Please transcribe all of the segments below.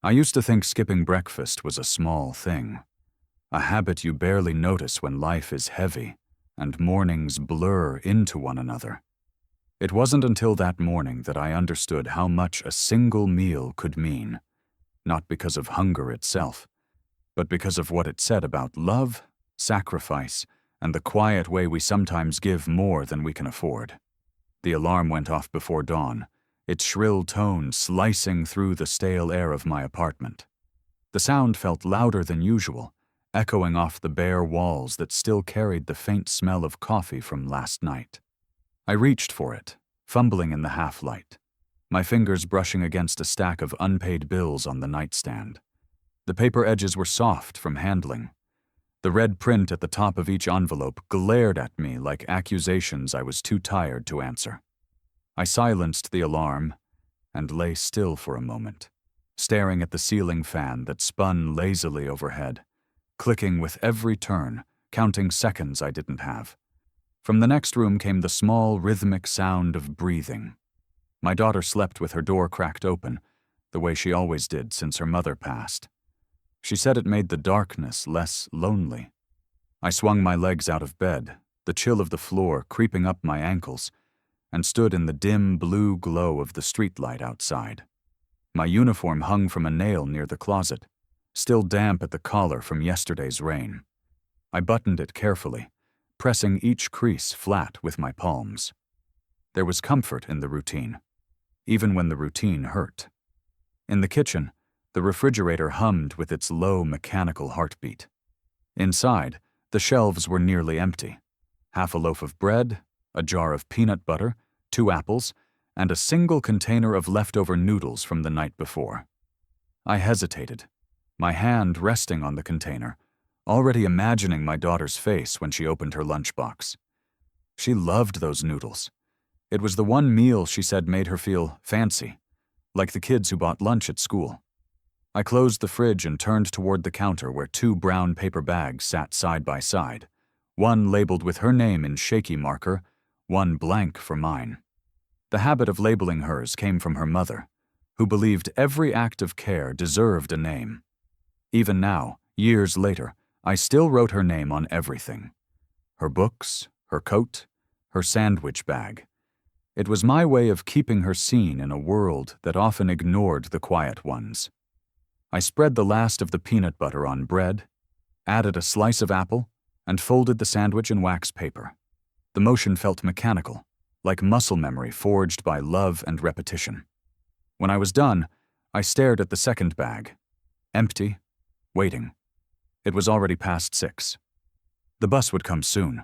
I used to think skipping breakfast was a small thing, a habit you barely notice when life is heavy and mornings blur into one another. It wasn't until that morning that I understood how much a single meal could mean, not because of hunger itself, but because of what it said about love, sacrifice, and the quiet way we sometimes give more than we can afford. The alarm went off before dawn, its shrill tone slicing through the stale air of my apartment. The sound felt louder than usual, echoing off the bare walls that still carried the faint smell of coffee from last night. I reached for it, fumbling in the half-light, my fingers brushing against a stack of unpaid bills on the nightstand. The paper edges were soft from handling. The red print at the top of each envelope glared at me like accusations I was too tired to answer. I silenced the alarm and lay still for a moment, staring at the ceiling fan that spun lazily overhead, clicking with every turn, counting seconds I didn't have. From the next room came the small, rhythmic sound of breathing. My daughter slept with her door cracked open, the way she always did since her mother passed. She said it made the darkness less lonely. I swung my legs out of bed, the chill of the floor creeping up my ankles, and stood in the dim blue glow of the streetlight outside. My uniform hung from a nail near the closet, still damp at the collar from yesterday's rain. I buttoned it carefully, pressing each crease flat with my palms. There was comfort in the routine, even when the routine hurt. In the kitchen, the refrigerator hummed with its low mechanical heartbeat. Inside, the shelves were nearly empty. Half a loaf of bread, a jar of peanut butter, 2 apples, and a single container of leftover noodles from the night before. I hesitated, my hand resting on the container, already imagining my daughter's face when she opened her lunchbox. She loved those noodles. It was the one meal she said made her feel fancy, like the kids who bought lunch at school. I closed the fridge and turned toward the counter where 2 brown paper bags sat side by side, one labeled with her name in shaky marker, one blank for mine. The habit of labeling hers came from her mother, who believed every act of care deserved a name. Even now, years later, I still wrote her name on everything. Her books, her coat, her sandwich bag. It was my way of keeping her seen in a world that often ignored the quiet ones. I spread the last of the peanut butter on bread, added a slice of apple, and folded the sandwich in wax paper. The motion felt mechanical, like muscle memory forged by love and repetition. When I was done, I stared at the second bag, empty, waiting. It was already past 6. The bus would come soon.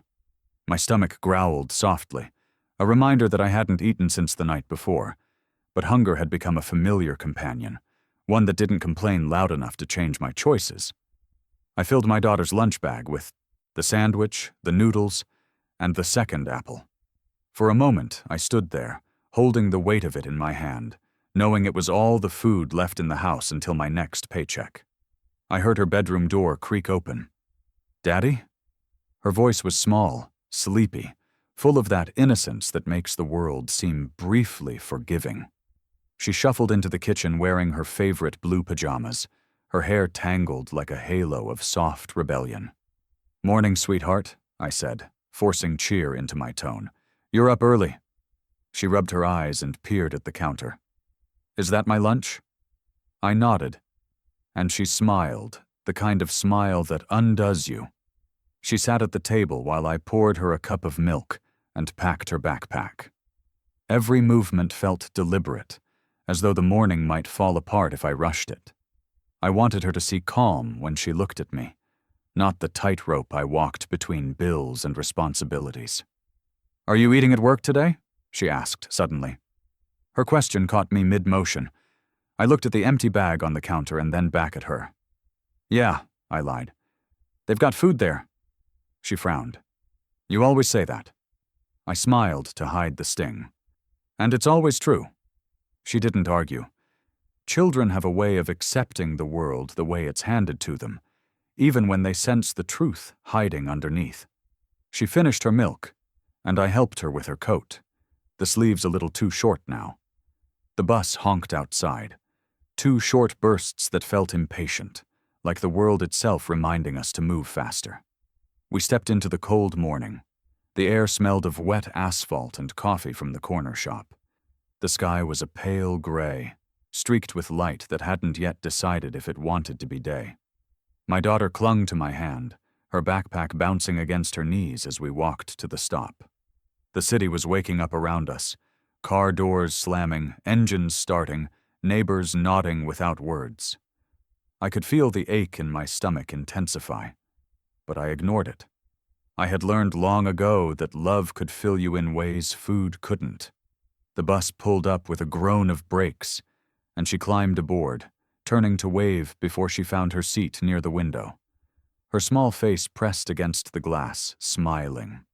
My stomach growled softly, a reminder that I hadn't eaten since the night before, but hunger had become a familiar companion, one that didn't complain loud enough to change my choices. I filled my daughter's lunch bag with the sandwich, the noodles, and the second apple. For a moment, I stood there, holding the weight of it in my hand, knowing it was all the food left in the house until my next paycheck. I heard her bedroom door creak open. "Daddy?" Her voice was small, sleepy, full of that innocence that makes the world seem briefly forgiving. She shuffled into the kitchen wearing her favorite blue pajamas, her hair tangled like a halo of soft rebellion. "Morning, sweetheart," I said, forcing cheer into my tone. "You're up early." She rubbed her eyes and peered at the counter. "Is that my lunch?" I nodded, and she smiled, the kind of smile that undoes you. She sat at the table while I poured her a cup of milk and packed her backpack. Every movement felt deliberate, as though the morning might fall apart if I rushed it. I wanted her to see calm when she looked at me, not the tightrope I walked between bills and responsibilities. "Are you eating at work today?" she asked suddenly. Her question caught me mid-motion. I looked at the empty bag on the counter and then back at her. "Yeah," I lied. "They've got food there." She frowned. "You always say that." I smiled to hide the sting. "And it's always true." She didn't argue. Children have a way of accepting the world the way it's handed to them, even when they sense the truth hiding underneath. She finished her milk, and I helped her with her coat, the sleeves a little too short now. The bus honked outside. 2 short bursts that felt impatient, like the world itself reminding us to move faster. We stepped into the cold morning. The air smelled of wet asphalt and coffee from the corner shop. The sky was a pale gray, streaked with light that hadn't yet decided if it wanted to be day. My daughter clung to my hand, her backpack bouncing against her knees as we walked to the stop. The city was waking up around us, car doors slamming, engines starting, neighbors nodding without words. I could feel the ache in my stomach intensify, but I ignored it. I had learned long ago that love could fill you in ways food couldn't. The bus pulled up with a groan of brakes, and she climbed aboard, turning to wave before she found her seat near the window. Her small face pressed against the glass, smiling.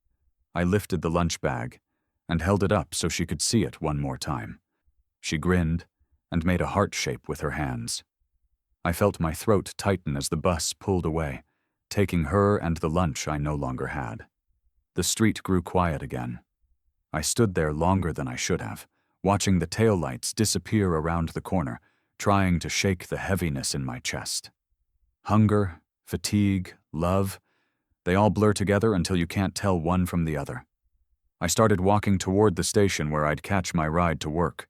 I lifted the lunch bag and held it up so she could see it one more time. She grinned and made a heart shape with her hands. I felt my throat tighten as the bus pulled away, taking her and the lunch I no longer had. The street grew quiet again. I stood there longer than I should have, watching the taillights disappear around the corner, trying to shake the heaviness in my chest. Hunger, fatigue, love, they all blur together until you can't tell one from the other. I started walking toward the station where I'd catch my ride to work.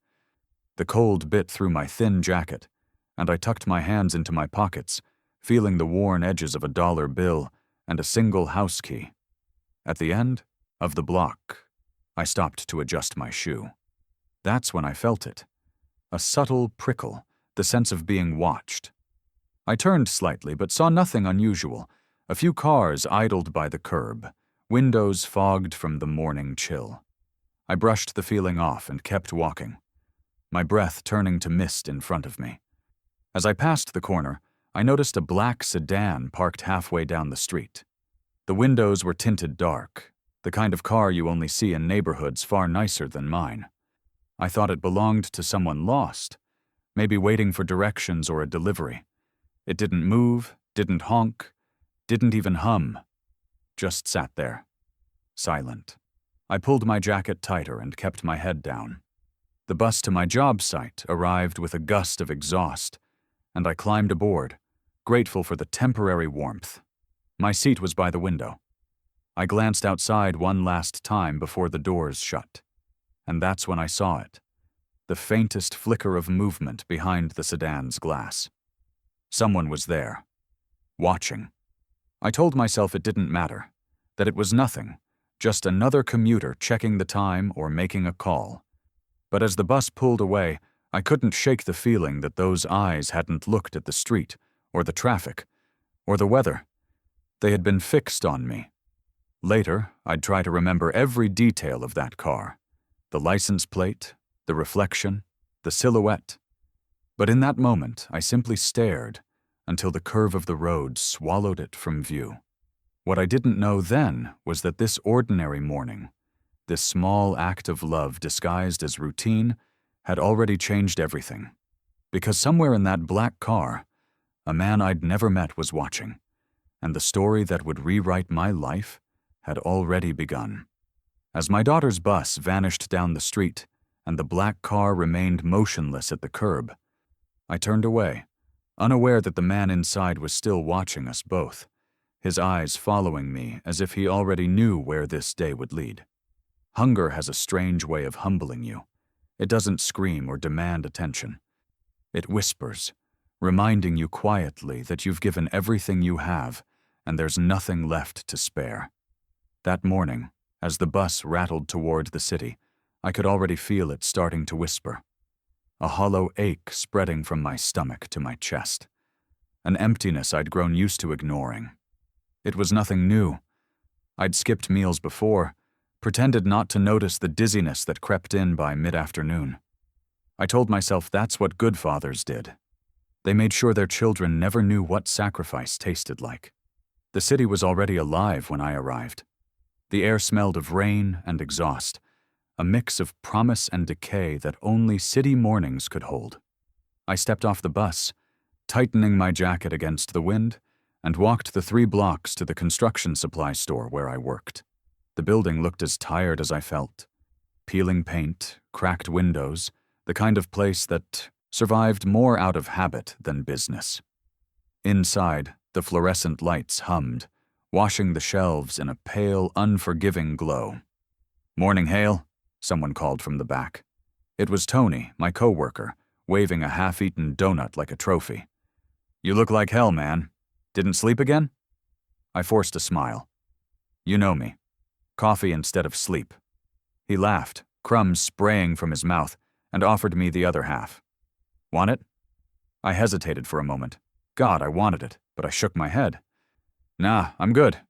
The cold bit through my thin jacket, and I tucked my hands into my pockets, feeling the worn edges of a dollar bill and a single house key. At the end of the block, I stopped to adjust my shoe. That's when I felt it. A subtle prickle, the sense of being watched. I turned slightly but saw nothing unusual. A few cars idled by the curb, windows fogged from the morning chill. I brushed the feeling off and kept walking, my breath turning to mist in front of me. As I passed the corner, I noticed a black sedan parked halfway down the street. The windows were tinted dark, the kind of car you only see in neighborhoods far nicer than mine. I thought it belonged to someone lost, maybe waiting for directions or a delivery. It didn't move, didn't honk, didn't even hum. Just sat there, silent. I pulled my jacket tighter and kept my head down. The bus to my job site arrived with a gust of exhaust, and I climbed aboard, grateful for the temporary warmth. My seat was by the window. I glanced outside one last time before the doors shut, and that's when I saw it, the faintest flicker of movement behind the sedan's glass. Someone was there, watching. I told myself it didn't matter, that it was nothing, just another commuter checking the time or making a call. But as the bus pulled away, I couldn't shake the feeling that those eyes hadn't looked at the street, or the traffic, or the weather. They had been fixed on me. Later, I'd try to remember every detail of that car, the license plate, the reflection, the silhouette. But in that moment, I simply stared until the curve of the road swallowed it from view. What I didn't know then was that this ordinary morning, this small act of love disguised as routine, had already changed everything. Because somewhere in that black car, a man I'd never met was watching, and the story that would rewrite my life had already begun. As my daughter's bus vanished down the street and the black car remained motionless at the curb, I turned away, unaware that the man inside was still watching us both, his eyes following me as if he already knew where this day would lead. Hunger has a strange way of humbling you. It doesn't scream or demand attention. It whispers, reminding you quietly that you've given everything you have and there's nothing left to spare. That morning, as the bus rattled toward the city, I could already feel it starting to whisper. A hollow ache spreading from my stomach to my chest. An emptiness I'd grown used to ignoring. It was nothing new. I'd skipped meals before, pretended not to notice the dizziness that crept in by mid-afternoon. I told myself that's what good fathers did. They made sure their children never knew what sacrifice tasted like. The city was already alive when I arrived. The air smelled of rain and exhaust, a mix of promise and decay that only city mornings could hold. I stepped off the bus, tightening my jacket against the wind, and walked the 3 blocks to the construction supply store where I worked. The building looked as tired as I felt. Peeling paint, cracked windows, the kind of place that, Survived more out of habit than business. Inside, the fluorescent lights hummed, washing the shelves in a pale, unforgiving glow. "Morning, Hale," someone called from the back. It was Tony, my coworker, waving a half-eaten donut like a trophy. "You look like hell, man. Didn't sleep again?" I forced a smile. "You know me. Coffee instead of sleep." He laughed, crumbs spraying from his mouth, and offered me the other half. "Want it?" I hesitated for a moment. God, I wanted it, but I shook my head. "Nah, I'm good."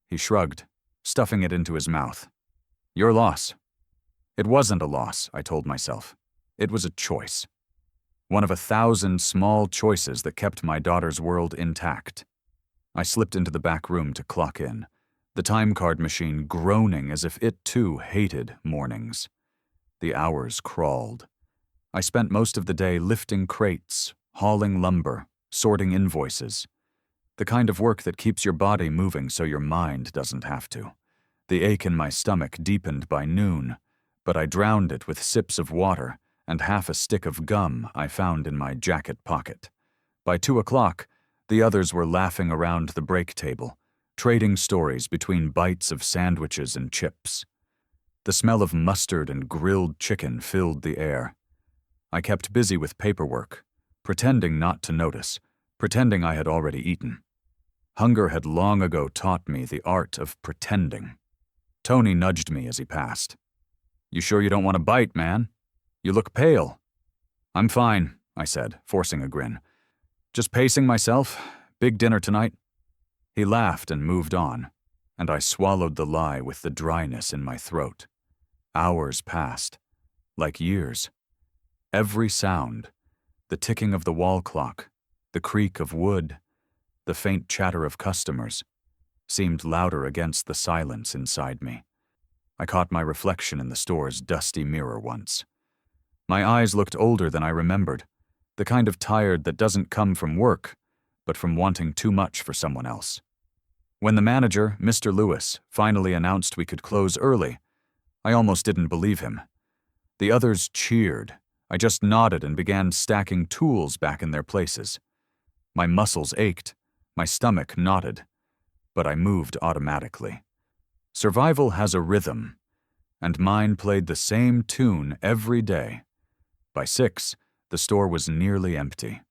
He shrugged, stuffing it into his mouth. "Your loss." It wasn't a loss, I told myself. It was a choice. One of 1,000 small choices that kept my daughter's world intact. I slipped into the back room to clock in, the time card machine groaning as if it too hated mornings. The hours crawled. I spent most of the day lifting crates, hauling lumber, sorting invoices. The kind of work that keeps your body moving so your mind doesn't have to. The ache in my stomach deepened by noon, but I drowned it with sips of water and half a stick of gum I found in my jacket pocket. By 2 o'clock, the others were laughing around the break table, trading stories between bites of sandwiches and chips. The smell of mustard and grilled chicken filled the air. I kept busy with paperwork, pretending not to notice, pretending I had already eaten. Hunger had long ago taught me the art of pretending. Tony nudged me as he passed. "You sure you don't want a bite, man? You look pale." "I'm fine," I said, forcing a grin. "Just pacing myself. Big dinner tonight." He laughed and moved on, and I swallowed the lie with the dryness in my throat. Hours passed, like years. Every sound, the ticking of the wall clock, the creak of wood, the faint chatter of customers, seemed louder against the silence inside me. I caught my reflection in the store's dusty mirror once. My eyes looked older than I remembered, the kind of tired that doesn't come from work, but from wanting too much for someone else. When the manager, Mr. Lewis, finally announced we could close early, I almost didn't believe him. The others cheered. I just nodded and began stacking tools back in their places. My muscles ached, my stomach knotted, but I moved automatically. Survival has a rhythm, and mine played the same tune every day. By 6, the store was nearly empty.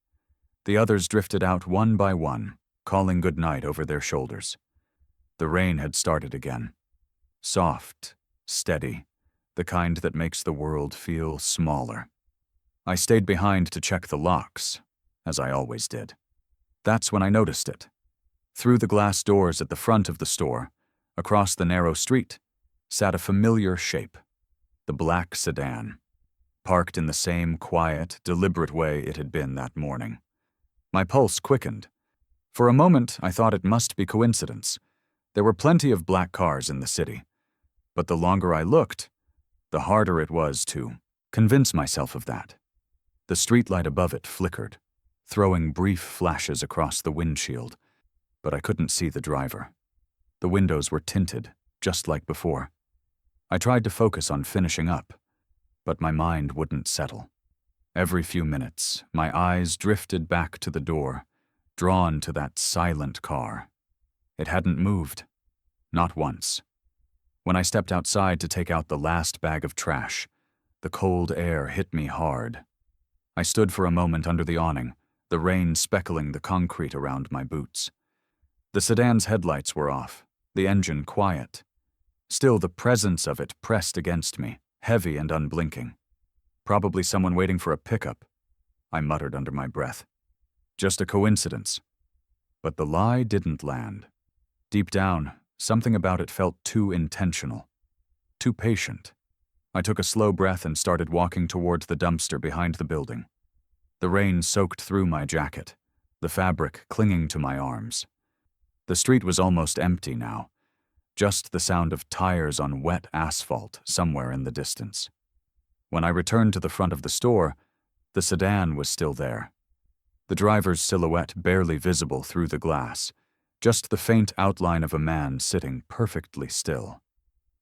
The others drifted out one by one, calling goodnight over their shoulders. The rain had started again. Soft, steady, the kind that makes the world feel smaller. I stayed behind to check the locks, as I always did. That's when I noticed it. Through the glass doors at the front of the store, across the narrow street, sat a familiar shape, the black sedan, parked in the same quiet, deliberate way it had been that morning. My pulse quickened. For a moment, I thought it must be coincidence. There were plenty of black cars in the city. But the longer I looked, the harder it was to convince myself of that. The streetlight above it flickered, throwing brief flashes across the windshield, but I couldn't see the driver. The windows were tinted, just like before. I tried to focus on finishing up, but my mind wouldn't settle. Every few minutes, my eyes drifted back to the door, drawn to that silent car. It hadn't moved, not once. When I stepped outside to take out the last bag of trash, the cold air hit me hard. I stood for a moment under the awning, the rain speckling the concrete around my boots. The sedan's headlights were off, the engine quiet. Still, the presence of it pressed against me, heavy and unblinking. Probably someone waiting for a pickup, I muttered under my breath. Just a coincidence. But the lie didn't land. Deep down, something about it felt too intentional, too patient. I took a slow breath and started walking towards the dumpster behind the building. The rain soaked through my jacket, the fabric clinging to my arms. The street was almost empty now, just the sound of tires on wet asphalt somewhere in the distance. When I returned to the front of the store, the sedan was still there. The driver's silhouette barely visible through the glass, just the faint outline of a man sitting perfectly still.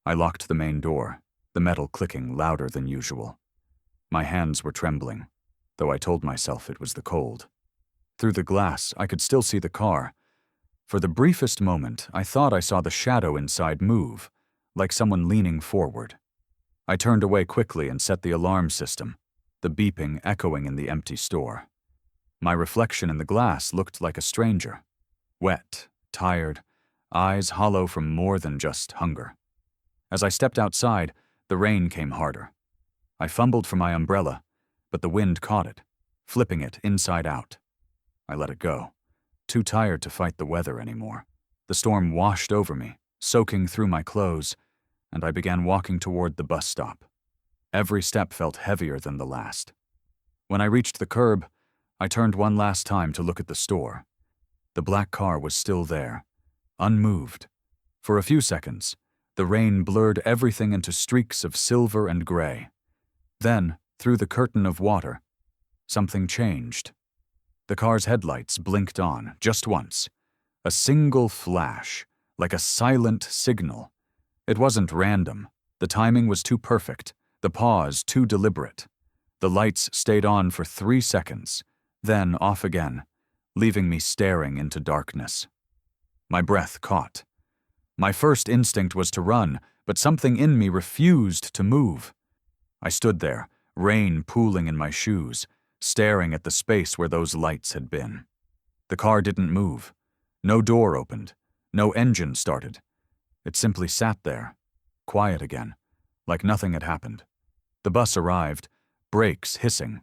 I locked the main door, the metal clicking louder than usual. My hands were trembling. though I told myself it was the cold. Through the glass, I could still see the car. For the briefest moment, I thought I saw the shadow inside move, like someone leaning forward. I turned away quickly and set the alarm system, the beeping echoing in the empty store. My reflection in the glass looked like a stranger. Wet, tired, eyes hollow from more than just hunger. As I stepped outside, the rain came harder. I fumbled for my umbrella, but the wind caught it, flipping it inside out. I let it go, too tired to fight the weather anymore. The storm washed over me, soaking through my clothes, and I began walking toward the bus stop. Every step felt heavier than the last. When I reached the curb, I turned one last time to look at the store. The black car was still there, unmoved. For a few seconds, the rain blurred everything into streaks of silver and gray. Then, through the curtain of water, something changed. The car's headlights blinked on, just once. A single flash, like a silent signal. It wasn't random. The timing was too perfect, the pause too deliberate. The lights stayed on for 3 seconds, then off again, leaving me staring into darkness. My breath caught. My first instinct was to run, but something in me refused to move. I stood there, rain pooling in my shoes, staring at the space where those lights had been. The car didn't move. No door opened. No engine started. It simply sat there, quiet again, like nothing had happened. The bus arrived, brakes hissing.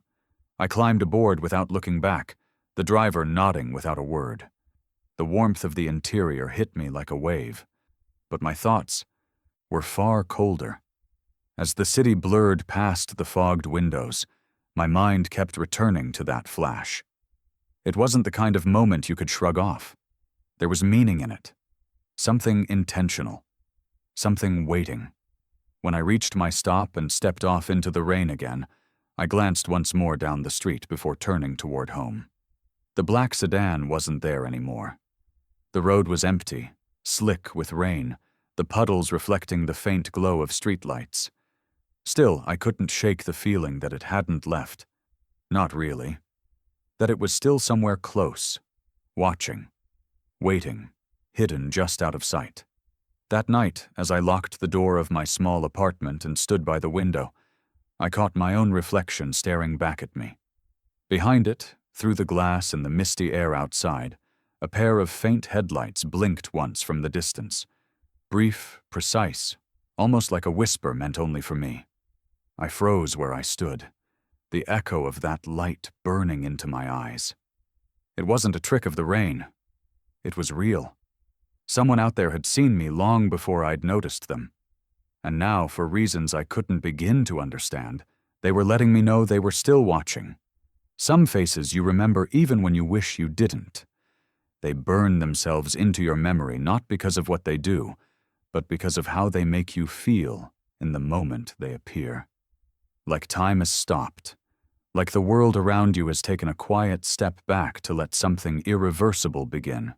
I climbed aboard without looking back, the driver nodding without a word. The warmth of the interior hit me like a wave, but my thoughts were far colder. As the city blurred past the fogged windows, my mind kept returning to that flash. It wasn't the kind of moment you could shrug off. There was meaning in it. Something intentional. Something waiting. When I reached my stop and stepped off into the rain again, I glanced once more down the street before turning toward home. The black sedan wasn't there anymore. The road was empty, slick with rain, the puddles reflecting the faint glow of streetlights. Still, I couldn't shake the feeling that it hadn't left. Not really. That it was still somewhere close, watching, waiting, hidden just out of sight. That night, as I locked the door of my small apartment and stood by the window, I caught my own reflection staring back at me. Behind it, through the glass and the misty air outside, a pair of faint headlights blinked once from the distance. Brief, precise, almost like a whisper meant only for me. I froze where I stood, the echo of that light burning into my eyes. It wasn't a trick of the rain. It was real. Someone out there had seen me long before I'd noticed them. And now, for reasons I couldn't begin to understand, they were letting me know they were still watching. Some faces you remember even when you wish you didn't. They burn themselves into your memory not because of what they do, but because of how they make you feel in the moment they appear. Like time has stopped. Like the world around you has taken a quiet step back to let something irreversible begin.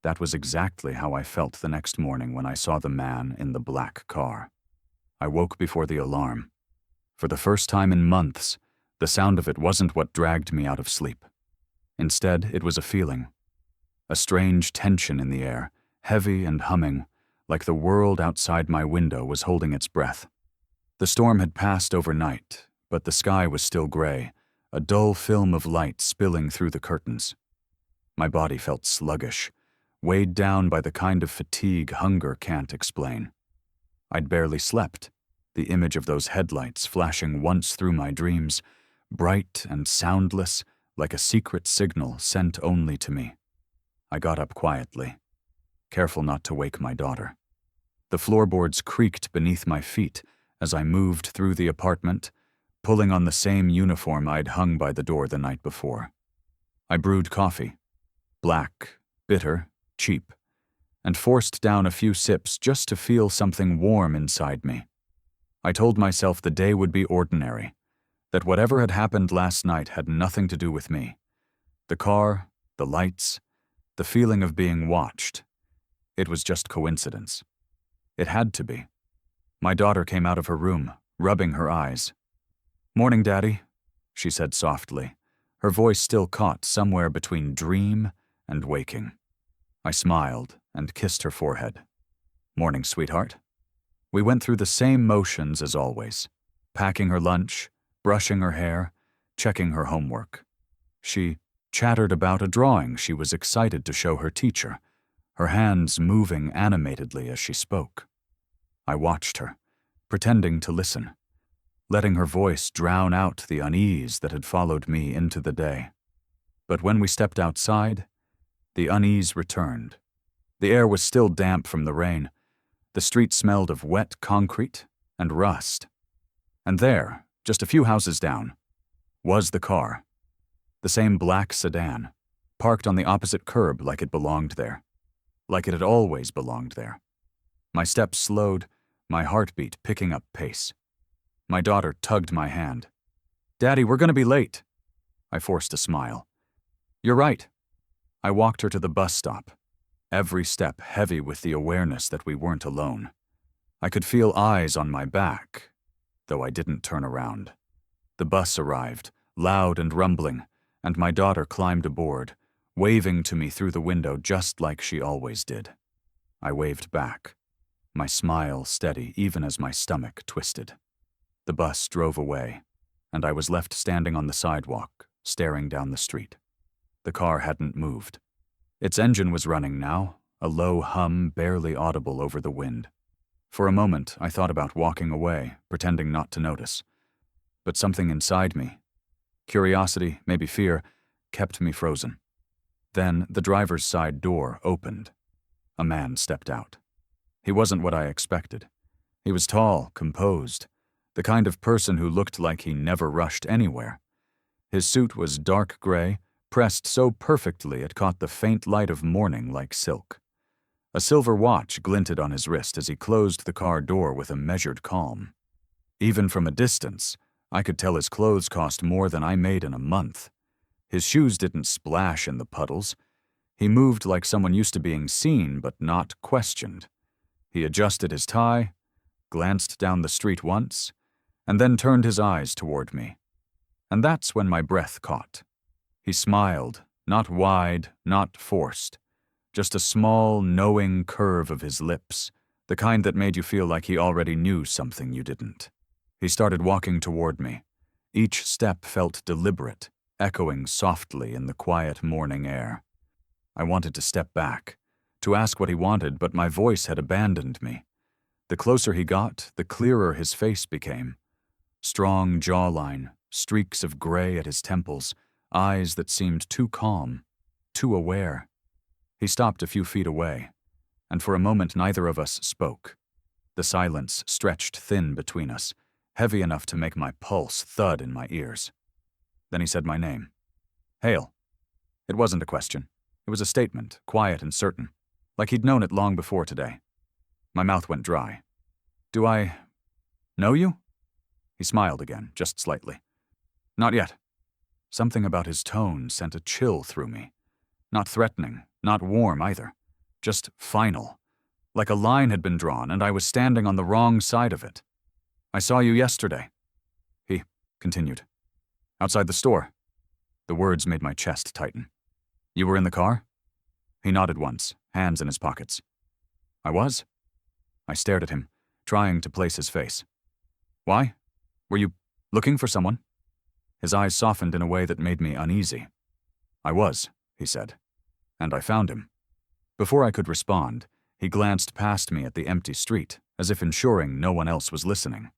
That was exactly how I felt the next morning when I saw the man in the black car. I woke before the alarm. For the first time in months, the sound of it wasn't what dragged me out of sleep. Instead, it was a feeling. A strange tension in the air, heavy and humming, like the world outside my window was holding its breath. The storm had passed overnight, but the sky was still gray, a dull film of light spilling through the curtains. My body felt sluggish, weighed down by the kind of fatigue hunger can't explain. I'd barely slept, the image of those headlights flashing once through my dreams, bright and soundless, like a secret signal sent only to me. I got up quietly, careful not to wake my daughter. The floorboards creaked beneath my feet as I moved through the apartment, pulling on the same uniform I'd hung by the door the night before. I brewed coffee, black, bitter, cheap, and forced down a few sips just to feel something warm inside me. I told myself the day would be ordinary, that whatever had happened last night had nothing to do with me. The car, the lights, the feeling of being watched. It was just coincidence. It had to be. My daughter came out of her room, rubbing her eyes. "Morning, Daddy," she said softly, her voice still caught somewhere between dream and waking. I smiled and kissed her forehead. Morning, sweetheart. We went through the same motions as always, packing her lunch, brushing her hair, checking her homework. She chattered about a drawing she was excited to show her teacher, her hands moving animatedly as she spoke. I watched her, pretending to listen, letting her voice drown out the unease that had followed me into the day. But when we stepped outside, the unease returned. The air was still damp from the rain. The street smelled of wet concrete and rust. And there, just a few houses down, was the car. The same black sedan, parked on the opposite curb like it belonged there. Like it had always belonged there. My steps slowed, my heartbeat picking up pace. My daughter tugged my hand. "Daddy, we're going to be late." I forced a smile. "You're right." I walked her to the bus stop, every step heavy with the awareness that we weren't alone. I could feel eyes on my back, though I didn't turn around. The bus arrived, loud and rumbling, and my daughter climbed aboard, waving to me through the window just like she always did. I waved back, my smile steady even as my stomach twisted. The bus drove away, and I was left standing on the sidewalk, staring down the street. The car hadn't moved. Its engine was running now, a low hum barely audible over the wind. For a moment, I thought about walking away, pretending not to notice. But something inside me, curiosity, maybe fear, kept me frozen. Then the driver's side door opened. A man stepped out. He wasn't what I expected. He was tall, composed, the kind of person who looked like he never rushed anywhere. His suit was dark gray, pressed so perfectly it caught the faint light of morning like silk. A silver watch glinted on his wrist as he closed the car door with a measured calm. Even from a distance, I could tell his clothes cost more than I made in a month. His shoes didn't splash in the puddles. He moved like someone used to being seen but not questioned. He adjusted his tie, glanced down the street once, and then turned his eyes toward me. And that's when my breath caught. He smiled, not wide, not forced, just a small, knowing curve of his lips, the kind that made you feel like he already knew something you didn't. He started walking toward me. Each step felt deliberate, echoing softly in the quiet morning air. I wanted to step back, to ask what he wanted, but my voice had abandoned me. The closer he got, the clearer his face became. Strong jawline, streaks of gray at his temples, eyes that seemed too calm, too aware. He stopped a few feet away, and for a moment neither of us spoke. The silence stretched thin between us, heavy enough to make my pulse thud in my ears. Then he said my name. Hale. It wasn't a question. It was a statement, quiet and certain, like he'd known it long before today. My mouth went dry. Do I know you? He smiled again, just slightly. Not yet. Something about his tone sent a chill through me. Not threatening, not warm either. Just final. Like a line had been drawn and I was standing on the wrong side of it. I saw you yesterday. He continued. Outside the store. The words made my chest tighten. You were in the car? He nodded once, hands in his pockets. I was? I stared at him, trying to place his face. Why? Were you looking for someone? His eyes softened in a way that made me uneasy. I was, he said, and I found him. Before I could respond, he glanced past me at the empty street, as if ensuring no one else was listening.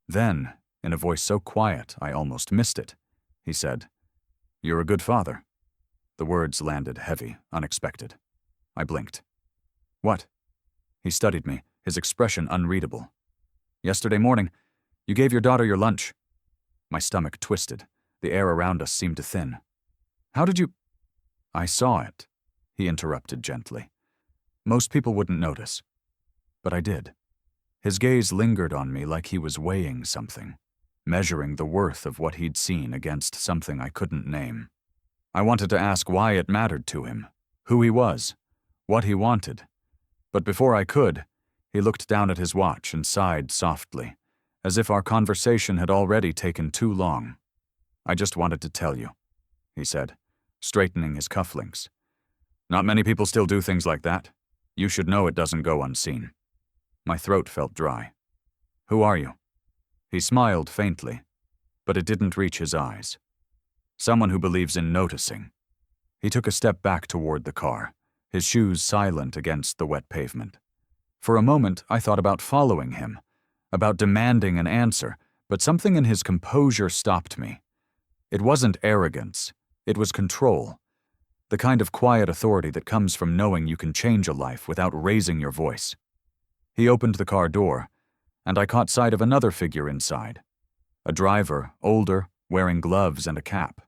Then, in a voice so quiet I almost missed it, he said, You're a good father. The words landed heavy, unexpected. I blinked. What? He studied me, his expression unreadable. Yesterday morning, you gave your daughter your lunch. My stomach twisted. The air around us seemed to thin. How did you... I saw it, he interrupted gently. Most people wouldn't notice. But I did. His gaze lingered on me like he was weighing something, measuring the worth of what he'd seen against something I couldn't name. I wanted to ask why it mattered to him, who he was, what he wanted. But before I could, he looked down at his watch and sighed softly, as if our conversation had already taken too long. I just wanted to tell you, he said, straightening his cufflinks. Not many people still do things like that. You should know it doesn't go unseen. My throat felt dry. Who are you? He smiled faintly, but it didn't reach his eyes. Someone who believes in noticing. He took a step back toward the car, his shoes silent against the wet pavement. For a moment, I thought about following him, about demanding an answer, but something in his composure stopped me. It wasn't arrogance, it was control. The kind of quiet authority that comes from knowing you can change a life without raising your voice. He opened the car door, and I caught sight of another figure inside. A driver, older, wearing gloves and a cap.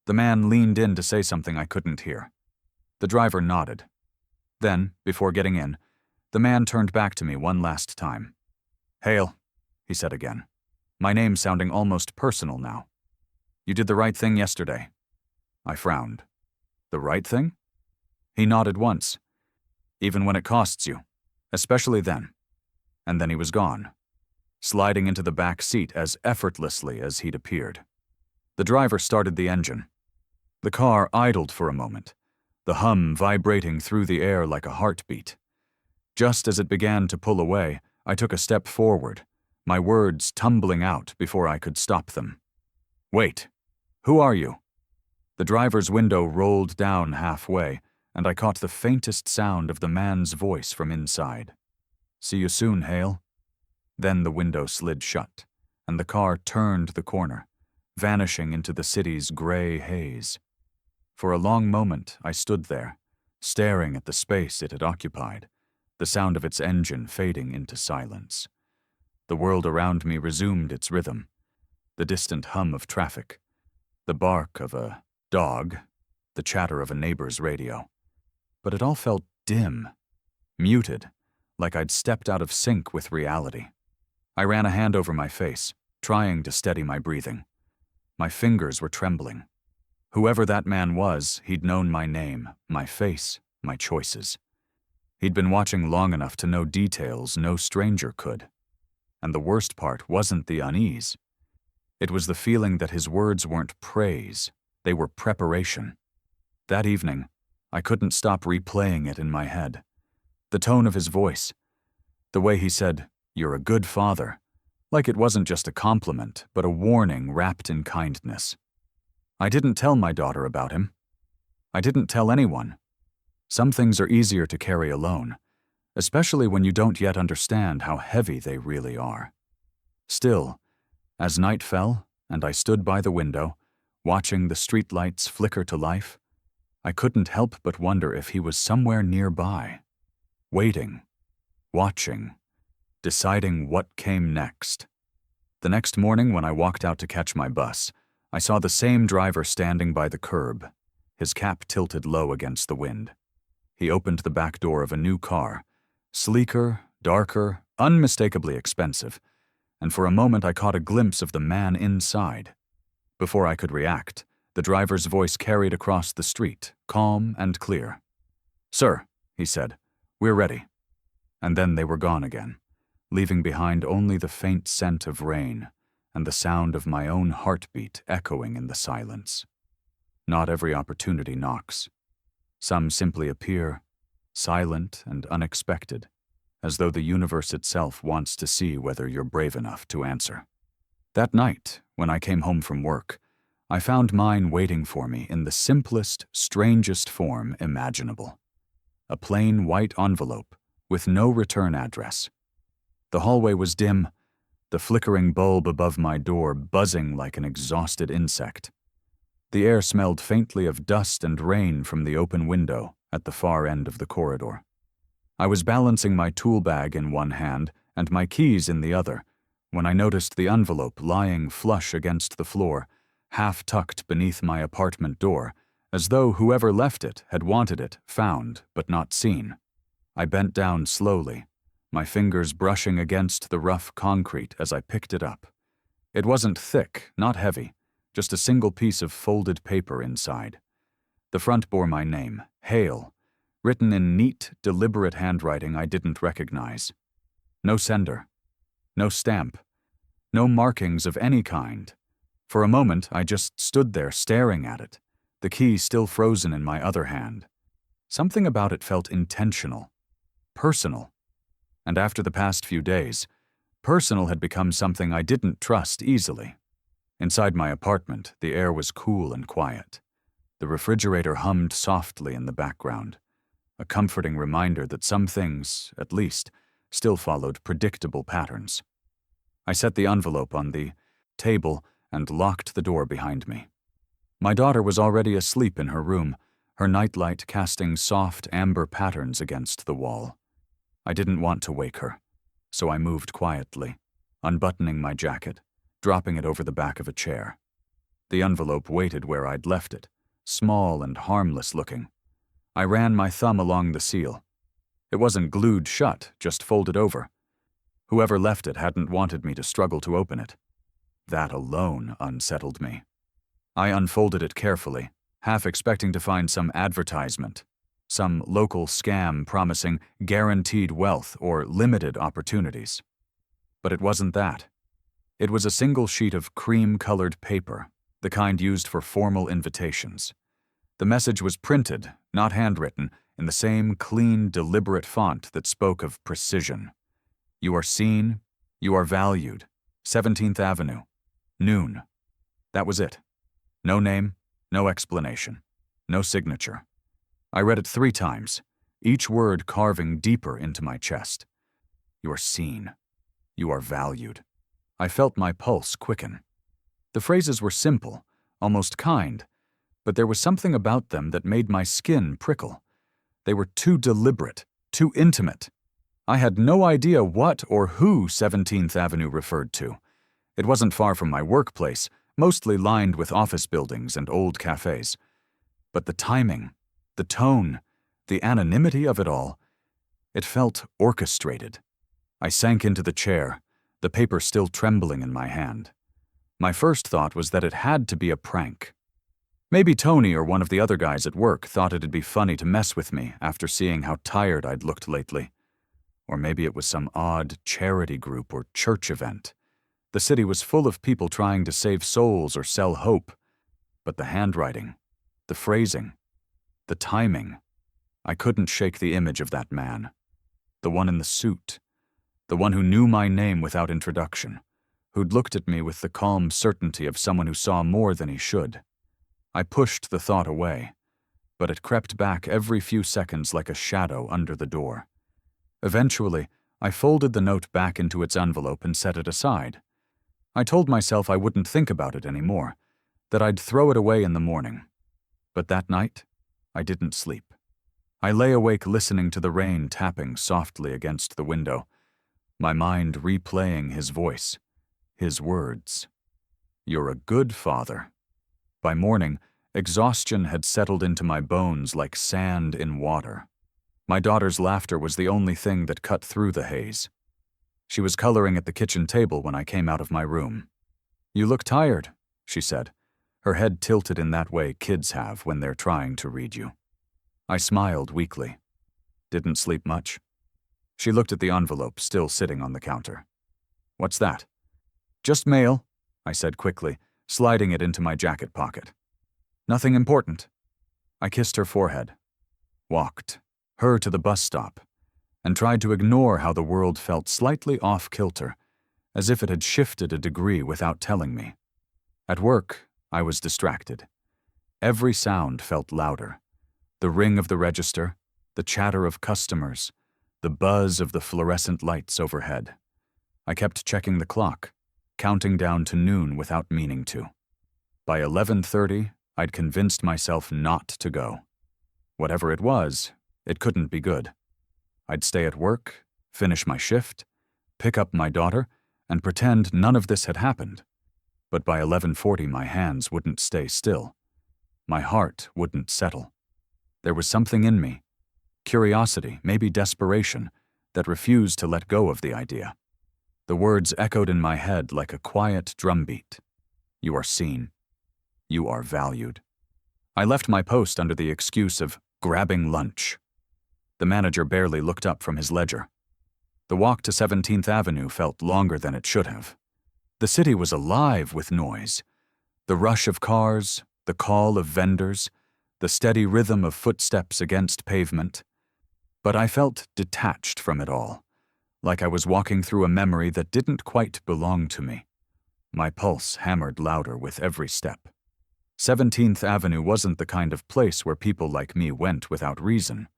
The man leaned in to say something I couldn't hear. The driver nodded. Then, before getting in, the man turned back to me one last time. Hale, he said again, my name sounding almost personal now. You did the right thing yesterday. I frowned. The right thing? He nodded once. Even when it costs you, especially then. And then he was gone, sliding into the back seat as effortlessly as he'd appeared. The driver started the engine. The car idled for a moment, the hum vibrating through the air like a heartbeat. Just as it began to pull away, I took a step forward, my words tumbling out before I could stop them. Wait, who are you? The driver's window rolled down halfway, and I caught the faintest sound of the man's voice from inside. See you soon, Hale. Then the window slid shut, and the car turned the corner, vanishing into the city's gray haze. For a long moment, I stood there, staring at the space it had occupied, the sound of its engine fading into silence. The world around me resumed its rhythm, the distant hum of traffic, the bark of a dog, the chatter of a neighbor's radio. But it all felt dim, muted, like I'd stepped out of sync with reality. I ran a hand over my face, trying to steady my breathing. My fingers were trembling. Whoever that man was, he'd known my name, my face, my choices. He'd been watching long enough to know details no stranger could. And the worst part wasn't the unease. It was the feeling that his words weren't praise, they were preparation. That evening, I couldn't stop replaying it in my head. The tone of his voice, the way he said, "You're a good father," like it wasn't just a compliment, but a warning wrapped in kindness. I didn't tell my daughter about him. I didn't tell anyone. Some things are easier to carry alone, especially when you don't yet understand how heavy they really are. Still, as night fell and I stood by the window, watching the streetlights flicker to life, I couldn't help but wonder if he was somewhere nearby, waiting, watching, deciding what came next. The next morning when I walked out to catch my bus, I saw the same driver standing by the curb, his cap tilted low against the wind. He opened the back door of a new car, sleeker, darker, unmistakably expensive, and for a moment I caught a glimpse of the man inside. Before I could react, the driver's voice carried across the street, calm and clear. "Sir," he said, "we're ready." And then they were gone again, leaving behind only the faint scent of rain and the sound of my own heartbeat echoing in the silence. Not every opportunity knocks. Some simply appear, silent and unexpected, as though the universe itself wants to see whether you're brave enough to answer. That night, when I came home from work, I found mine waiting for me in the simplest, strangest form imaginable. A plain white envelope with no return address. The hallway was dim, the flickering bulb above my door buzzing like an exhausted insect. The air smelled faintly of dust and rain from the open window at the far end of the corridor. I was balancing my tool bag in one hand and my keys in the other when I noticed the envelope lying flush against the floor, half tucked beneath my apartment door, as though whoever left it had wanted it found but not seen. I bent down slowly, my fingers brushing against the rough concrete as I picked it up. It wasn't thick, not heavy, just a single piece of folded paper inside. The front bore my name, Hale, written in neat, deliberate handwriting I didn't recognize. No sender, no stamp, no markings of any kind. For a moment, I just stood there staring at it, the key still frozen in my other hand. Something about it felt intentional, personal. And after the past few days, personal had become something I didn't trust easily. Inside my apartment, the air was cool and quiet. The refrigerator hummed softly in the background, a comforting reminder that some things, at least, still followed predictable patterns. I set the envelope on the table and locked the door behind me. My daughter was already asleep in her room, her nightlight casting soft amber patterns against the wall. I didn't want to wake her, so I moved quietly, unbuttoning my jacket, dropping it over the back of a chair. The envelope waited where I'd left it, small and harmless looking. I ran my thumb along the seal. It wasn't glued shut, just folded over. Whoever left it hadn't wanted me to struggle to open it. That alone unsettled me. I unfolded it carefully, half expecting to find some advertisement, some local scam promising guaranteed wealth or limited opportunities. But it wasn't that. It was a single sheet of cream-colored paper, the kind used for formal invitations. The message was printed, not handwritten, in the same clean, deliberate font that spoke of precision. You are seen, you are valued, 17th Avenue, noon. That was it. No name, no explanation, no signature. I read it 3 times, each word carving deeper into my chest. You are seen. You are valued. I felt my pulse quicken. The phrases were simple, almost kind, but there was something about them that made my skin prickle. They were too deliberate, too intimate. I had no idea what or who 17th Avenue referred to. It wasn't far from my workplace, mostly lined with office buildings and old cafes. But the timing, the tone, the anonymity of it all, it felt orchestrated. I sank into the chair, the paper still trembling in my hand. My first thought was that it had to be a prank. Maybe Tony or one of the other guys at work thought it'd be funny to mess with me after seeing how tired I'd looked lately. Or maybe it was some odd charity group or church event. The city was full of people trying to save souls or sell hope. But the handwriting, the phrasing, the timing, I couldn't shake the image of that man. The one in the suit. The one who knew my name without introduction. Who'd looked at me with the calm certainty of someone who saw more than he should. I pushed the thought away, but it crept back every few seconds like a shadow under the door. Eventually, I folded the note back into its envelope and set it aside. I told myself I wouldn't think about it anymore, that I'd throw it away in the morning. But that night, I didn't sleep. I lay awake listening to the rain tapping softly against the window, my mind replaying his voice, his words. You're a good father. By morning, exhaustion had settled into my bones like sand in water. My daughter's laughter was the only thing that cut through the haze. She was coloring at the kitchen table when I came out of my room. You look tired, she said, her head tilted in that way kids have when they're trying to read you. I smiled weakly. Didn't sleep much. She looked at the envelope still sitting on the counter. What's that? Just mail, I said quickly, sliding it into my jacket pocket. Nothing important. I kissed her forehead, walked, her to the bus stop, and tried to ignore how the world felt slightly off-kilter, as if it had shifted a degree without telling me. At work, I was distracted. Every sound felt louder. The ring of the register, the chatter of customers, the buzz of the fluorescent lights overhead. I kept checking the clock, counting down to noon without meaning to. By 11:30, I'd convinced myself not to go. Whatever it was, it couldn't be good. I'd stay at work, finish my shift, pick up my daughter, and pretend none of this had happened. But by 11:40, my hands wouldn't stay still. My heart wouldn't settle. There was something in me, curiosity, maybe desperation, that refused to let go of the idea. The words echoed in my head like a quiet drumbeat. You are seen. You are valued. I left my post under the excuse of grabbing lunch. The manager barely looked up from his ledger. The walk to 17th Avenue felt longer than it should have. The city was alive with noise. The rush of cars, the call of vendors, the steady rhythm of footsteps against pavement. But I felt detached from it all, like I was walking through a memory that didn't quite belong to me. My pulse hammered louder with every step. 17th Avenue wasn't the kind of place where people like me went without reason.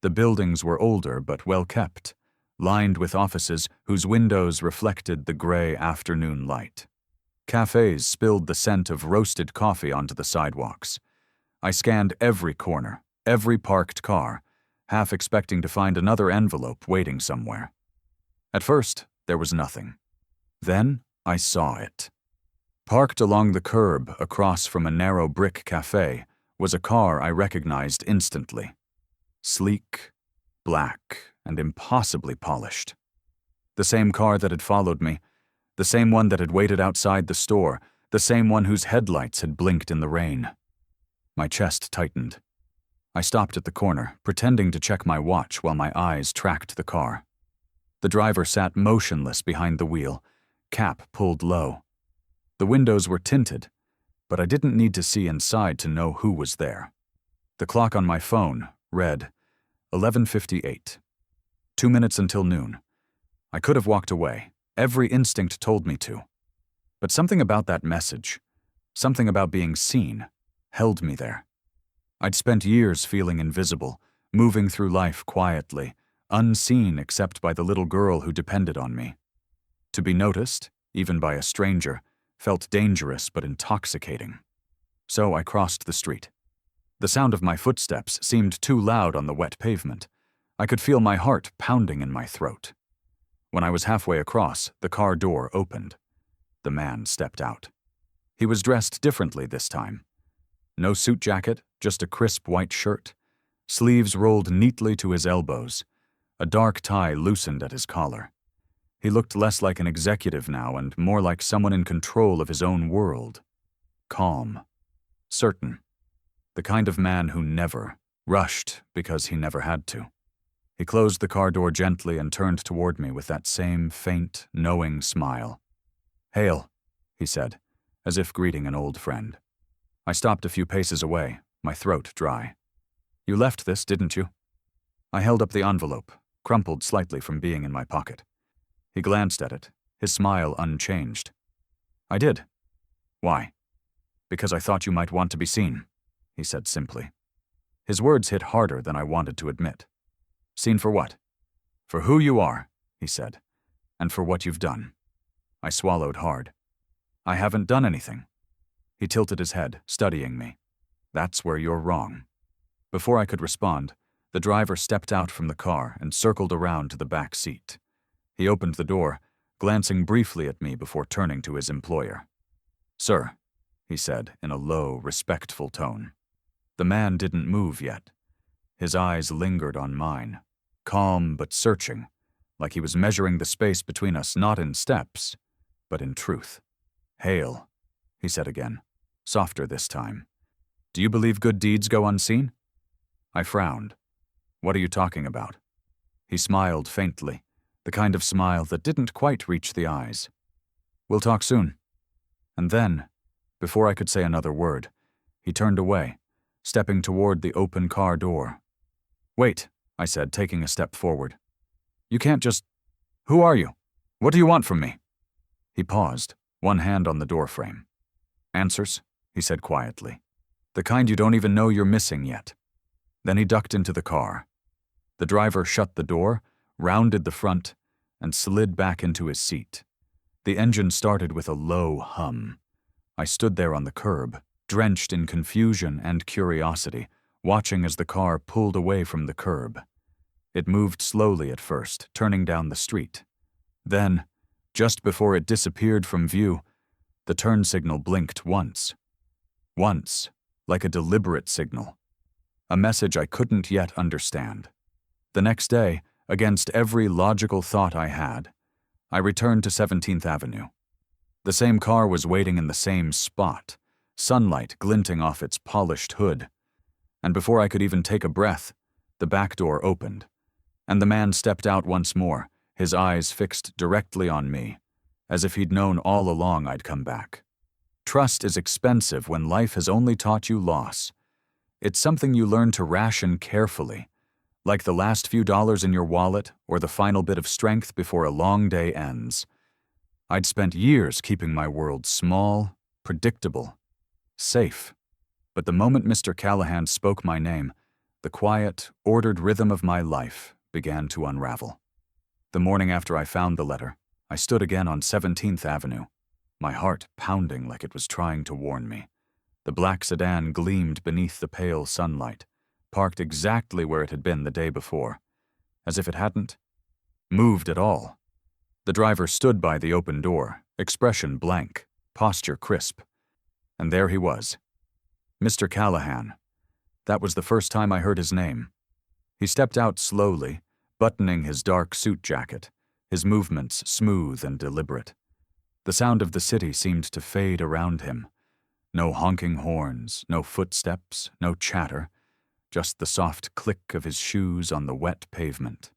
The buildings were older but well kept, lined with offices whose windows reflected the gray afternoon light. Cafes spilled the scent of roasted coffee onto the sidewalks. I scanned every corner, every parked car, half expecting to find another envelope waiting somewhere. At first, there was nothing. Then, I saw it. Parked along the curb across from a narrow brick cafe was a car I recognized instantly. Sleek, black, and impossibly polished. The same car that had followed me, the same one that had waited outside the store, the same one whose headlights had blinked in the rain. My chest tightened. I stopped at the corner, pretending to check my watch while my eyes tracked the car. The driver sat motionless behind the wheel, cap pulled low. The windows were tinted, but I didn't need to see inside to know who was there. The clock on my phone read 11:58. 2 minutes until noon. I could have walked away. Every instinct told me to. But something about that message, something about being seen, held me there. I'd spent years feeling invisible, moving through life quietly, unseen except by the little girl who depended on me. To be noticed, even by a stranger, felt dangerous but intoxicating. So I crossed the street. The sound of my footsteps seemed too loud on the wet pavement. I could feel my heart pounding in my throat. When I was halfway across, the car door opened. The man stepped out. He was dressed differently this time. No suit jacket, just a crisp white shirt. Sleeves rolled neatly to his elbows. A dark tie loosened at his collar. He looked less like an executive now and more like someone in control of his own world. Calm. Certain. The kind of man who never rushed because he never had to. He closed the car door gently and turned toward me with that same faint, knowing smile. "Hail," he said, as if greeting an old friend. I stopped a few paces away, my throat dry. "You left this, didn't you?" I held up the envelope, crumpled slightly from being in my pocket. He glanced at it, his smile unchanged. "I did." "Why?" "Because I thought you might want to be seen," he said simply. His words hit harder than I wanted to admit. "Seen for what?" "For who you are," he said, "and for what you've done." I swallowed hard. "I haven't done anything." He tilted his head, studying me. "That's where you're wrong." Before I could respond, the driver stepped out from the car and circled around to the back seat. He opened the door, glancing briefly at me before turning to his employer. "Sir," he said in a low, respectful tone. The man didn't move yet. His eyes lingered on mine, calm but searching, like he was measuring the space between us not in steps, but in truth. "Hail," he said again, softer this time. "Do you believe good deeds go unseen?" I frowned. "What are you talking about?" He smiled faintly, the kind of smile that didn't quite reach the eyes. "We'll talk soon." And then, before I could say another word, he turned away, stepping toward the open car door. "Wait," I said, taking a step forward. "You can't just... Who are you? What do you want from me?" He paused, one hand on the doorframe. "Answers," he said quietly. "The kind you don't even know you're missing yet." Then he ducked into the car. The driver shut the door, rounded the front, and slid back into his seat. The engine started with a low hum. I stood there on the curb, drenched in confusion and curiosity, watching as the car pulled away from the curb. It moved slowly at first, turning down the street. Then, just before it disappeared from view, the turn signal blinked once. Once, like a deliberate signal. A message I couldn't yet understand. The next day, against every logical thought I had, I returned to 17th Avenue. The same car was waiting in the same spot, sunlight glinting off its polished hood. And before I could even take a breath, the back door opened, and the man stepped out once more, his eyes fixed directly on me, as if he'd known all along I'd come back. Trust is expensive when life has only taught you loss. It's something you learn to ration carefully, like the last few dollars in your wallet or the final bit of strength before a long day ends. I'd spent years keeping my world small, predictable, safe. But the moment Mr. Callahan spoke my name, the quiet, ordered rhythm of my life began to unravel. The morning after I found the letter, I stood again on 17th Avenue, my heart pounding like it was trying to warn me. The black sedan gleamed beneath the pale sunlight, parked exactly where it had been the day before, as if it hadn't moved at all. The driver stood by the open door, expression blank, posture crisp. And there he was. Mr. Callahan. That was the first time I heard his name. He stepped out slowly, buttoning his dark suit jacket, his movements smooth and deliberate. The sound of the city seemed to fade around him. No honking horns, no footsteps, no chatter, just the soft click of his shoes on the wet pavement.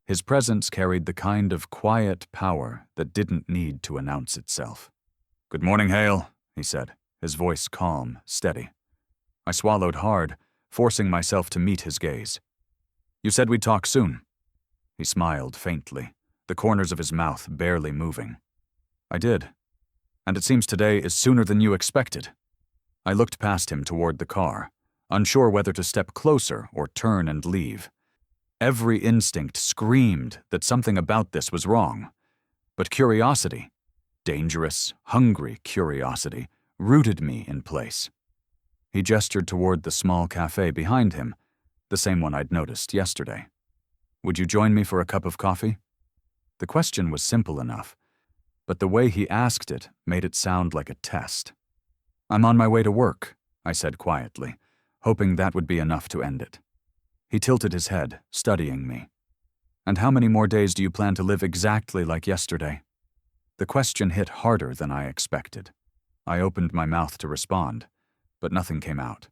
His presence carried the kind of quiet power that didn't need to announce itself. "Good morning, Hale," he said, his voice calm, steady. I swallowed hard, forcing myself to meet his gaze. "You said we'd talk soon." He smiled faintly, the corners of his mouth barely moving. "I did. And it seems today is sooner than you expected." I looked past him toward the car, unsure whether to step closer or turn and leave. Every instinct screamed that something about this was wrong. But curiosity, dangerous, hungry curiosity, rooted me in place. He gestured toward the small cafe behind him, the same one I'd noticed yesterday. "Would you join me for a cup of coffee?" The question was simple enough, but the way he asked it made it sound like a test. "I'm on my way to work," I said quietly, hoping that would be enough to end it. He tilted his head, studying me. "And how many more days do you plan to live exactly like yesterday?" The question hit harder than I expected. I opened my mouth to respond, but nothing came out.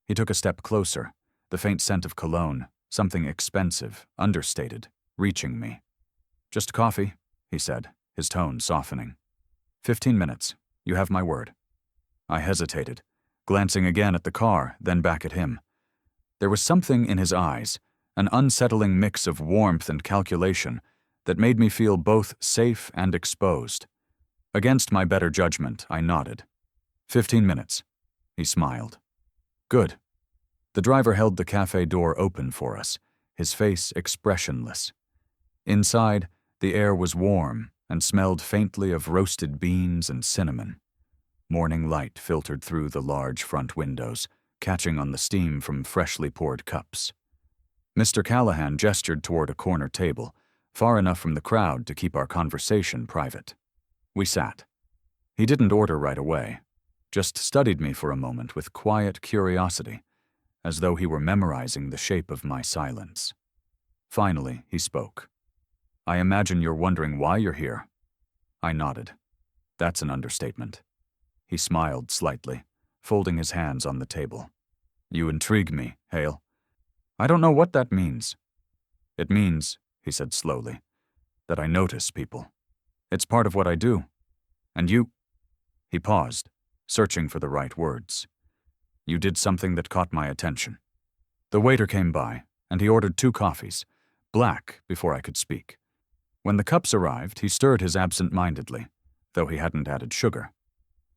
He took a step closer, the faint scent of cologne, something expensive, understated, reaching me. "Just coffee," he said, his tone softening. 15 minutes. You have my word." I hesitated, glancing again at the car, then back at him. There was something in his eyes, an unsettling mix of warmth and calculation, that made me feel both safe and exposed. Against my better judgment, I nodded. 15 minutes. He smiled. "Good." The driver held the cafe door open for us, his face expressionless. Inside, the air was warm and smelled faintly of roasted beans and cinnamon. Morning light filtered through the large front windows, catching on the steam from freshly poured cups. Mr. Callahan gestured toward a corner table, far enough from the crowd to keep our conversation private. We sat. He didn't order right away, just studied me for a moment with quiet curiosity, as though he were memorizing the shape of my silence. Finally, he spoke. "I imagine you're wondering why you're here." I nodded. "That's an understatement." He smiled slightly, folding his hands on the table. "You intrigue me, Hale." "I don't know what that means." "It means," he said slowly, "that I notice people. It's part of what I do. And you—" He paused, searching for the right words. "You did something that caught my attention." The waiter came by, and he ordered 2 coffees, black, before I could speak. When the cups arrived, he stirred his absent-mindedly, though he hadn't added sugar.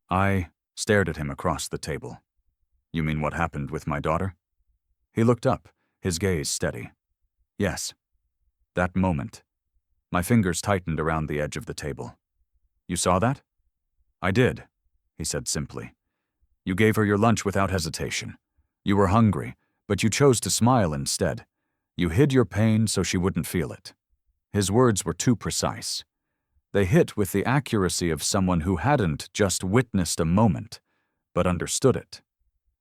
I stared at him across the table. "You mean what happened with my daughter?" He looked up, his gaze steady. "Yes." That moment. My fingers tightened around the edge of the table. "You saw that?" "I did," he said simply. "You gave her your lunch without hesitation. You were hungry, but you chose to smile instead. You hid your pain so she wouldn't feel it." His words were too precise. They hit with the accuracy of someone who hadn't just witnessed a moment, but understood it.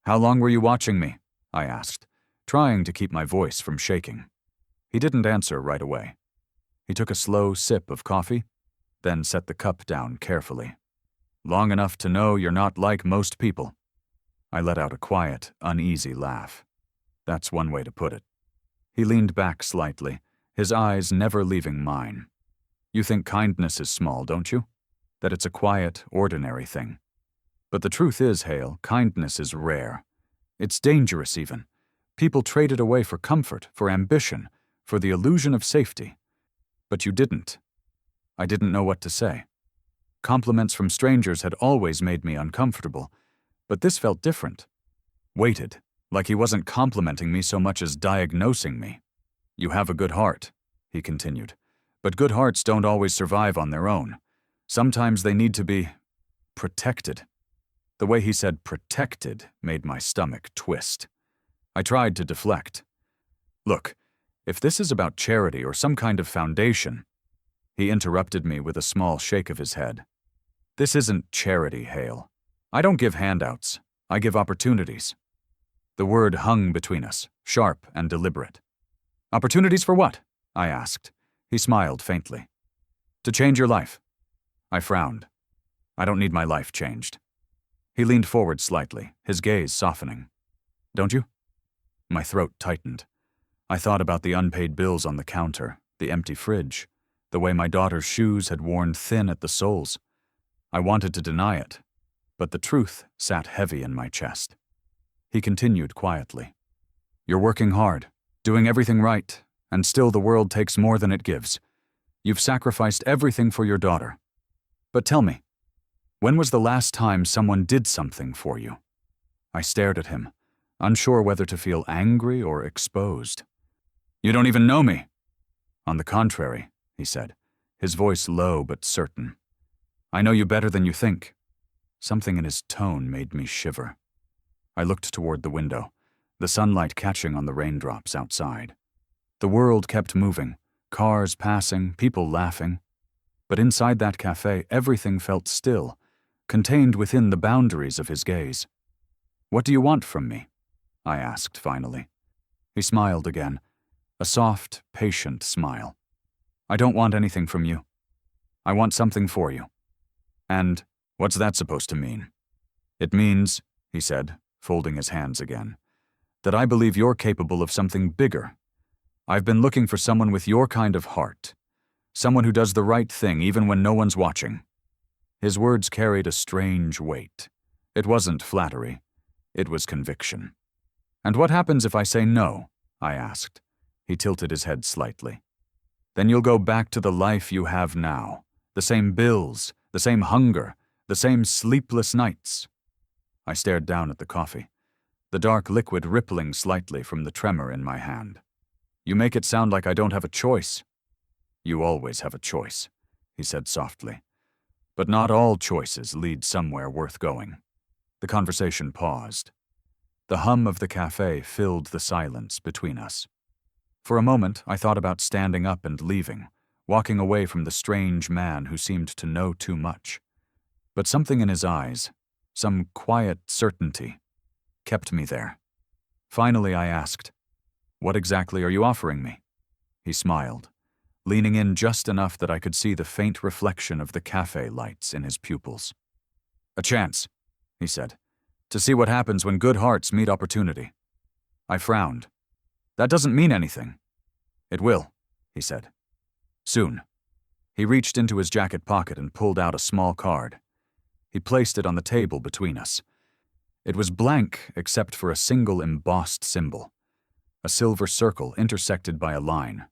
"How long were you watching me?" I asked, trying to keep my voice from shaking. He didn't answer right away. He took a slow sip of coffee, then set the cup down carefully. "Long enough to know you're not like most people." I let out a quiet, uneasy laugh. That's one way to put it. He leaned back slightly, his eyes never leaving mine. "You think kindness is small, don't you? That it's a quiet, ordinary thing?" But the truth is, Hale, kindness is rare. It's dangerous even. People trade it away for comfort, for ambition, for the illusion of safety. But you didn't. I didn't know what to say. Compliments from strangers had always made me uncomfortable, but this felt different. Weighted, like he wasn't complimenting me so much as diagnosing me. You have a good heart, he continued, but good hearts don't always survive on their own. Sometimes they need to be protected. The way he said protected made my stomach twist. I tried to deflect. Look, if this is about charity or some kind of foundation, he interrupted me with a small shake of his head. This isn't charity, Hale. I don't give handouts. I give opportunities. The word hung between us, sharp and deliberate. Opportunities for what? I asked. He smiled faintly. To change your life. I frowned. I don't need my life changed. He leaned forward slightly, his gaze softening. Don't you? My throat tightened. I thought about the unpaid bills on the counter, the empty fridge, the way my daughter's shoes had worn thin at the soles. I wanted to deny it, but the truth sat heavy in my chest. He continued quietly. You're working hard, doing everything right, and still the world takes more than it gives. You've sacrificed everything for your daughter. But tell me, when was the last time someone did something for you? I stared at him, unsure whether to feel angry or exposed. You don't even know me. On the contrary, he said, his voice low but certain. I know you better than you think. Something in his tone made me shiver. I looked toward the window, the sunlight catching on the raindrops outside. The world kept moving, cars passing, people laughing. But inside that cafe, everything felt still, contained within the boundaries of his gaze. What do you want from me? I asked finally. He smiled again, a soft, patient smile. I don't want anything from you. I want something for you. And what's that supposed to mean? It means, he said, folding his hands again, that I believe you're capable of something bigger. I've been looking for someone with your kind of heart, someone who does the right thing even when no one's watching. His words carried a strange weight. It wasn't flattery. It was conviction. And what happens if I say no? I asked. He tilted his head slightly. Then you'll go back to the life you have now. The same bills, the same hunger, the same sleepless nights. I stared down at the coffee, the dark liquid rippling slightly from the tremor in my hand. You make it sound like I don't have a choice. You always have a choice, he said softly. But not all choices lead somewhere worth going. The conversation paused. The hum of the cafe filled the silence between us. For a moment, I thought about standing up and leaving, walking away from the strange man who seemed to know too much. But something in his eyes, some quiet certainty, kept me there. Finally, I asked, "What exactly are you offering me?" He smiled, leaning in just enough that I could see the faint reflection of the cafe lights in his pupils. "A chance," he said, "to see what happens when good hearts meet opportunity." I frowned. "That doesn't mean anything." "It will," he said. "Soon." He reached into his jacket pocket and pulled out a small card. He placed it on the table between us. It was blank except for a single embossed symbol, a silver circle intersected by a line.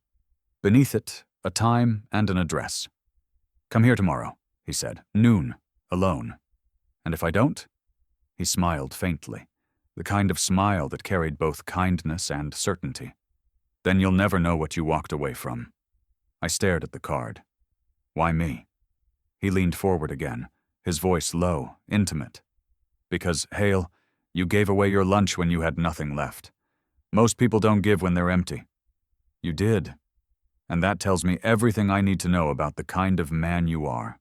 Beneath it, a time and an address. "Come here tomorrow," he said, "noon, alone. And if I don't?" He smiled faintly, the kind of smile that carried both kindness and certainty. "Then you'll never know what you walked away from." I stared at the card. "Why me?" He leaned forward again, his voice low, intimate. "Because, Hale, you gave away your lunch when you had nothing left. Most people don't give when they're empty. You did. And that tells me everything I need to know about the kind of man you are."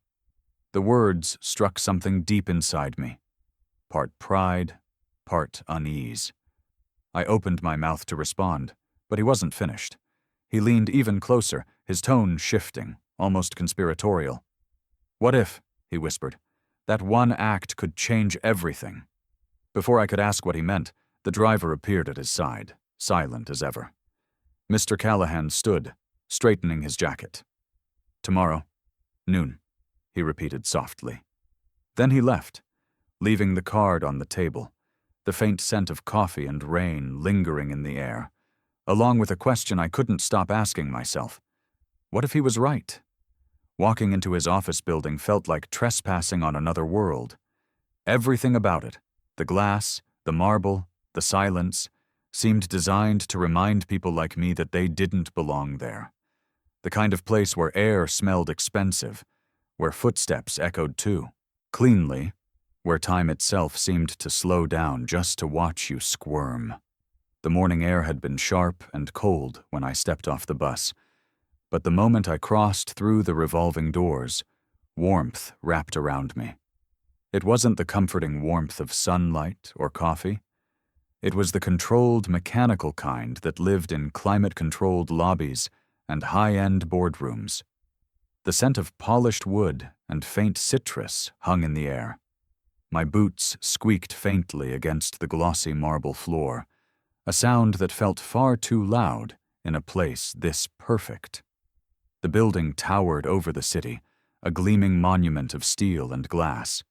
The words struck something deep inside me, part pride, part unease. I opened my mouth to respond, but he wasn't finished. He leaned even closer, his tone shifting, almost conspiratorial. "What if," he whispered, "that one act could change everything?" Before I could ask what he meant, the driver appeared at his side, silent as ever. Mr. Callahan stood, straightening his jacket. "Tomorrow, noon," he repeated softly. Then he left, leaving the card on the table, the faint scent of coffee and rain lingering in the air, along with a question I couldn't stop asking myself. What if he was right? Walking into his office building felt like trespassing on another world. Everything about it, the glass, the marble, the silence, seemed designed to remind people like me that they didn't belong there. The kind of place where air smelled expensive, where footsteps echoed too, cleanly, where time itself seemed to slow down just to watch you squirm. The morning air had been sharp and cold when I stepped off the bus, but the moment I crossed through the revolving doors, warmth wrapped around me. It wasn't the comforting warmth of sunlight or coffee. It was the controlled, mechanical kind that lived in climate-controlled lobbies and high-end boardrooms. The scent of polished wood and faint citrus hung in the air. My boots squeaked faintly against the glossy marble floor, a sound that felt far too loud in a place this perfect. The building towered over the city, a gleaming monument of steel and glass.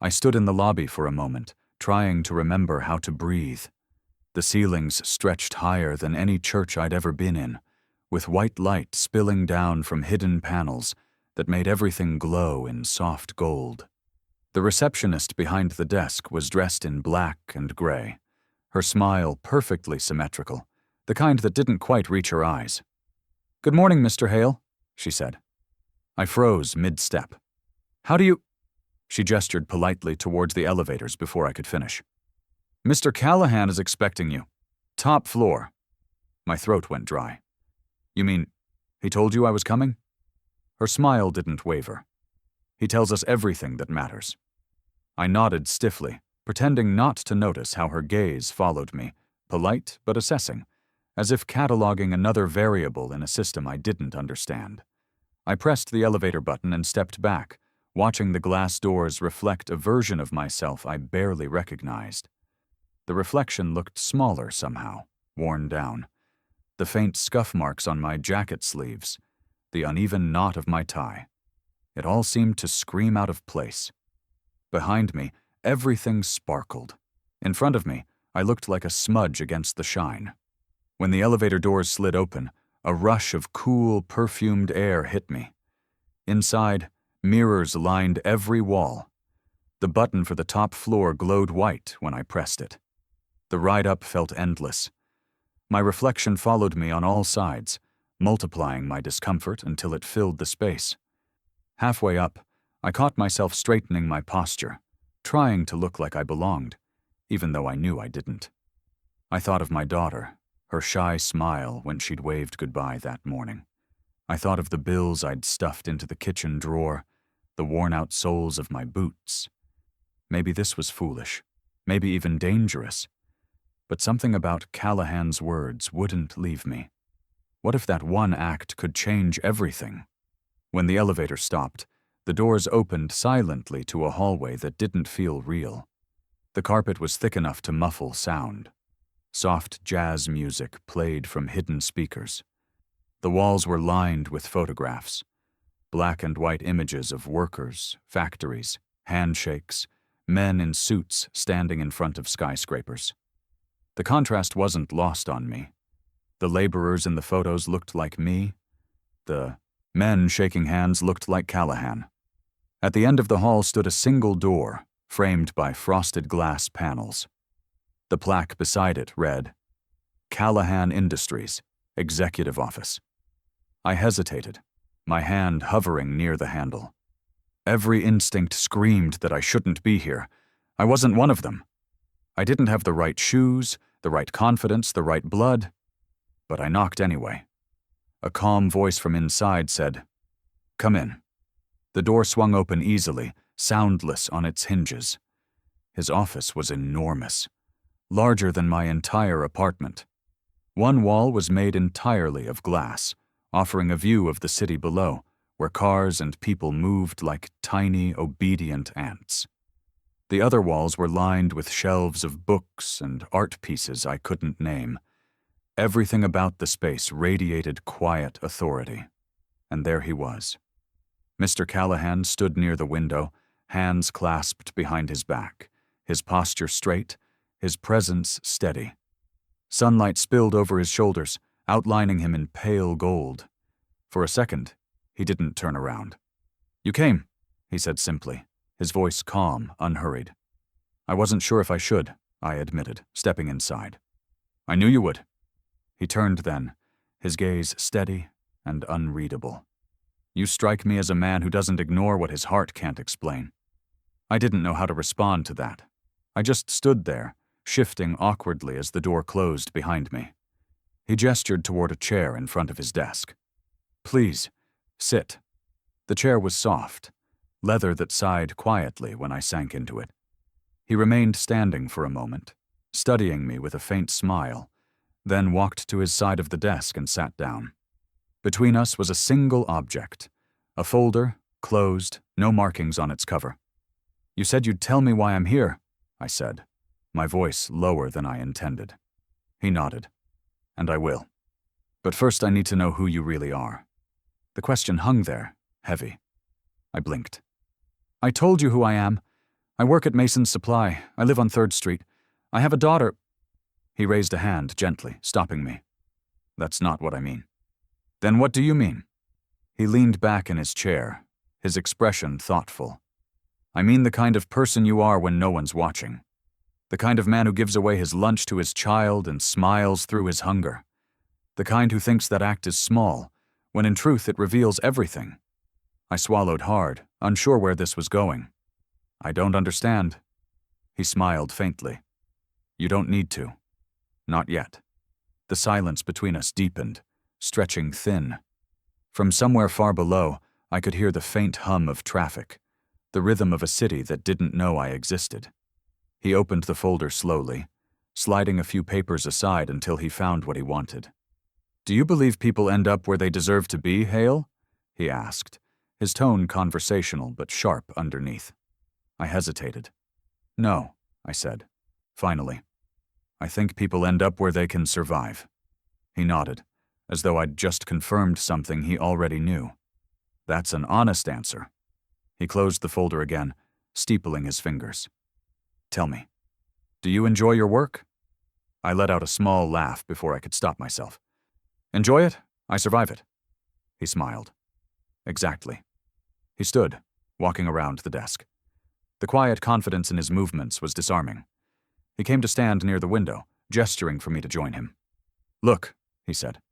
I stood in the lobby for a moment, trying to remember how to breathe. The ceilings stretched higher than any church I'd ever been in, with white light spilling down from hidden panels that made everything glow in soft gold. The receptionist behind the desk was dressed in black and gray, her smile perfectly symmetrical, the kind that didn't quite reach her eyes. "Good morning, Mr. Hale," she said. I froze mid-step. "How do you—" She gestured politely towards the elevators before I could finish. "Mr. Callahan is expecting you. Top floor." My throat went dry. "You mean, he told you I was coming?" Her smile didn't waver. "He tells us everything that matters." I nodded stiffly, pretending not to notice how her gaze followed me, polite but assessing, as if cataloging another variable in a system I didn't understand. I pressed the elevator button and stepped back, watching the glass doors reflect a version of myself I barely recognized. The reflection looked smaller somehow, worn down. The faint scuff marks on my jacket sleeves, the uneven knot of my tie. It all seemed to scream out of place. Behind me, everything sparkled. In front of me, I looked like a smudge against the shine. When the elevator doors slid open, a rush of cool, perfumed air hit me. Inside, mirrors lined every wall. The button for the top floor glowed white when I pressed it. The ride up felt endless. My reflection followed me on all sides, multiplying my discomfort until it filled the space. Halfway up, I caught myself straightening my posture, trying to look like I belonged, even though I knew I didn't. I thought of my daughter, her shy smile when she'd waved goodbye that morning. I thought of the bills I'd stuffed into the kitchen drawer, the worn-out soles of my boots. Maybe this was foolish, maybe even dangerous. But something about Callahan's words wouldn't leave me. What if that one act could change everything? When the elevator stopped, the doors opened silently to a hallway that didn't feel real. The carpet was thick enough to muffle sound. Soft jazz music played from hidden speakers. The walls were lined with photographs, black and white images of workers, factories, handshakes, men in suits standing in front of skyscrapers. The contrast wasn't lost on me. The laborers in the photos looked like me. The men shaking hands looked like Callahan. At the end of the hall stood a single door, framed by frosted glass panels. The plaque beside it read, "Callahan Industries, Executive Office." I hesitated, my hand hovering near the handle. Every instinct screamed that I shouldn't be here. I wasn't one of them. I didn't have the right shoes, the right confidence, the right blood. But I knocked anyway. A calm voice from inside said, "Come in." The door swung open easily, soundless on its hinges. His office was enormous, larger than my entire apartment. One wall was made entirely of glass, offering a view of the city below, where cars and people moved like tiny, obedient ants. The other walls were lined with shelves of books and art pieces I couldn't name. Everything about the space radiated quiet authority. And there he was. Mr. Callahan stood near the window, hands clasped behind his back, his posture straight, his presence steady. Sunlight spilled over his shoulders, outlining him in pale gold. For a second, he didn't turn around. "You came," he said simply, his voice calm, unhurried. "I wasn't sure if I should," I admitted, stepping inside. "I knew you would." He turned then, his gaze steady and unreadable. "You strike me as a man who doesn't ignore what his heart can't explain." I didn't know how to respond to that. I just stood there, shifting awkwardly as the door closed behind me. He gestured toward a chair in front of his desk. "Please, sit." The chair was soft, leather that sighed quietly when I sank into it. He remained standing for a moment, studying me with a faint smile, then walked to his side of the desk and sat down. Between us was a single object, a folder, closed, no markings on its cover. "You said you'd tell me why I'm here," I said, my voice lower than I intended. He nodded. "And I will. But first I need to know who you really are." The question hung there, heavy. I blinked. "I told you who I am. I work at Mason's Supply. I live on 3rd Street. I have a daughter." He raised a hand gently, stopping me. "That's not what I mean." "Then what do you mean?" He leaned back in his chair, his expression thoughtful. "I mean the kind of person you are when no one's watching. The kind of man who gives away his lunch to his child and smiles through his hunger. The kind who thinks that act is small, when in truth it reveals everything." I swallowed hard, unsure where this was going. "I don't understand." He smiled faintly. "You don't need to. Not yet." The silence between us deepened, stretching thin. From somewhere far below, I could hear the faint hum of traffic, the rhythm of a city that didn't know I existed. He opened the folder slowly, sliding a few papers aside until he found what he wanted. "Do you believe people end up where they deserve to be, Hale?" he asked, his tone conversational but sharp underneath. I hesitated. "No," I said, finally. "I think people end up where they can survive." He nodded, as though I'd just confirmed something he already knew. "That's an honest answer." He closed the folder again, steepling his fingers. "Tell me, do you enjoy your work?" I let out a small laugh before I could stop myself. "Enjoy it? I survive it." He smiled. "Exactly." He stood, walking around the desk. The quiet confidence in his movements was disarming. He came to stand near the window, gesturing for me to join him. "Look," he said.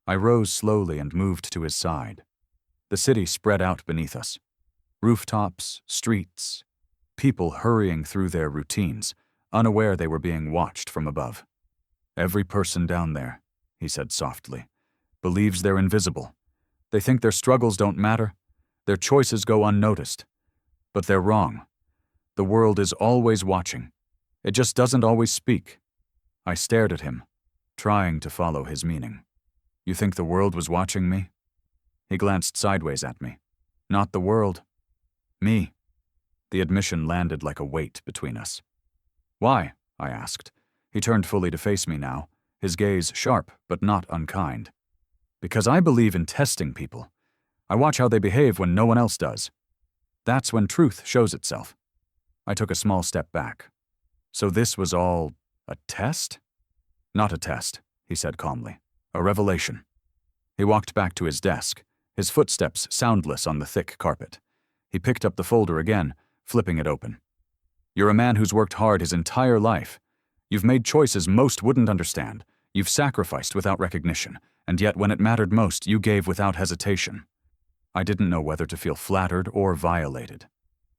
I rose slowly and moved to his side. The city spread out beneath us. Rooftops, streets, people hurrying through their routines, unaware they were being watched from above. "Every person down there," he said softly, "believes they're invisible. They think their struggles don't matter. Their choices go unnoticed. But they're wrong. The world is always watching. It just doesn't always speak." I stared at him, trying to follow his meaning. "You think the world was watching me?" He glanced sideways at me. "Not the world. Me." The admission landed like a weight between us. "Why?" I asked. He turned fully to face me now, his gaze sharp but not unkind. "Because I believe in testing people. I watch how they behave when no one else does. That's when truth shows itself." I took a small step back. "So this was all a test?" "Not a test," he said calmly. "A revelation." He walked back to his desk, his footsteps soundless on the thick carpet. He picked up the folder again, flipping it open. "You're a man who's worked hard his entire life. You've made choices most wouldn't understand. You've sacrificed without recognition, and yet when it mattered most, you gave without hesitation." I didn't know whether to feel flattered or violated.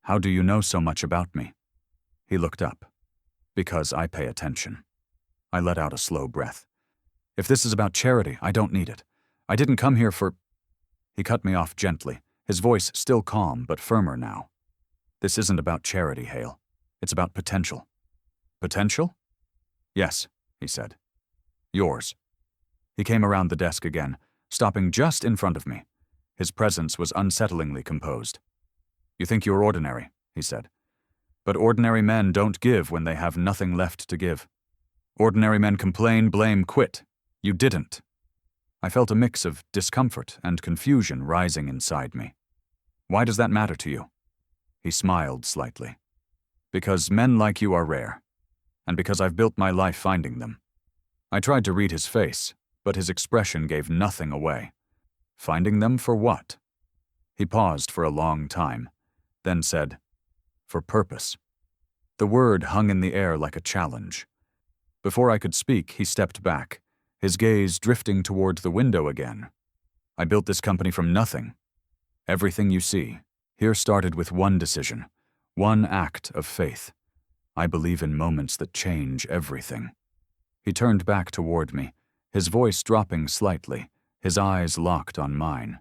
"How do you know so much about me?" He looked up. "Because I pay attention." I let out a slow breath. "If this is about charity, I don't need it. I didn't come here for—" He cut me off gently, his voice still calm but firmer now. "This isn't about charity, Hale. It's about potential." "Potential?" "Yes," he said. "Yours." He came around the desk again, stopping just in front of me. His presence was unsettlingly composed. "You think you're ordinary," he said. "But ordinary men don't give when they have nothing left to give. Ordinary men complain, blame, quit. You didn't." I felt a mix of discomfort and confusion rising inside me. "Why does that matter to you?" He smiled slightly. Because men like you are rare, and because I've built my life finding them. I tried to read his face, but his expression gave nothing away. Finding them for what? He paused for a long time, then said, for purpose. The word hung in the air like a challenge. Before I could speak, he stepped back, his gaze drifting toward the window again. I built this company from nothing. Everything you see here started with one decision, one act of faith. I believe in moments that change everything. He turned back toward me, his voice dropping slightly, his eyes locked on mine.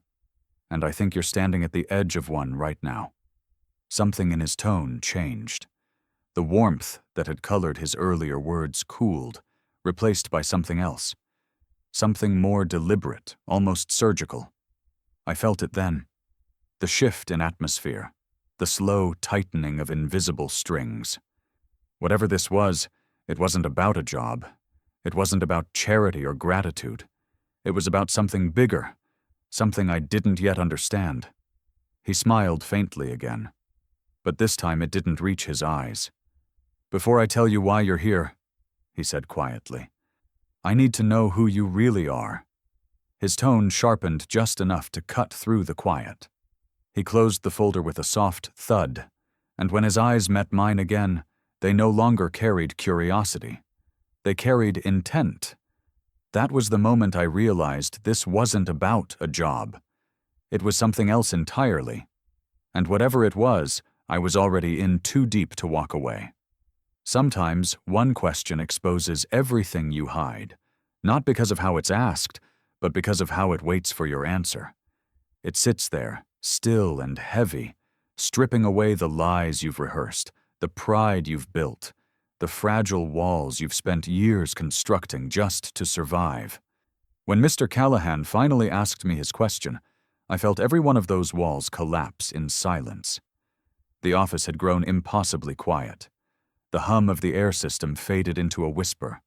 And I think you're standing at the edge of one right now. Something in his tone changed. The warmth that had colored his earlier words cooled, replaced by something else. Something more deliberate, almost surgical. I felt it then. The shift in atmosphere, the slow tightening of invisible strings. Whatever this was, it wasn't about a job. It wasn't about charity or gratitude. It was about something bigger, something I didn't yet understand. He smiled faintly again, but this time it didn't reach his eyes. Before I tell you why you're here, he said quietly, I need to know who you really are. His tone sharpened just enough to cut through the quiet. He closed the folder with a soft thud, and when his eyes met mine again, they no longer carried curiosity. They carried intent. That was the moment I realized this wasn't about a job. It was something else entirely. And whatever it was, I was already in too deep to walk away. Sometimes one question exposes everything you hide, not because of how it's asked, but because of how it waits for your answer. It sits there, still and heavy, stripping away the lies you've rehearsed, the pride you've built, the fragile walls you've spent years constructing just to survive. When Mr. Callahan finally asked me his question, I felt every one of those walls collapse in silence. The office had grown impossibly quiet. The hum of the air system faded into a whisper.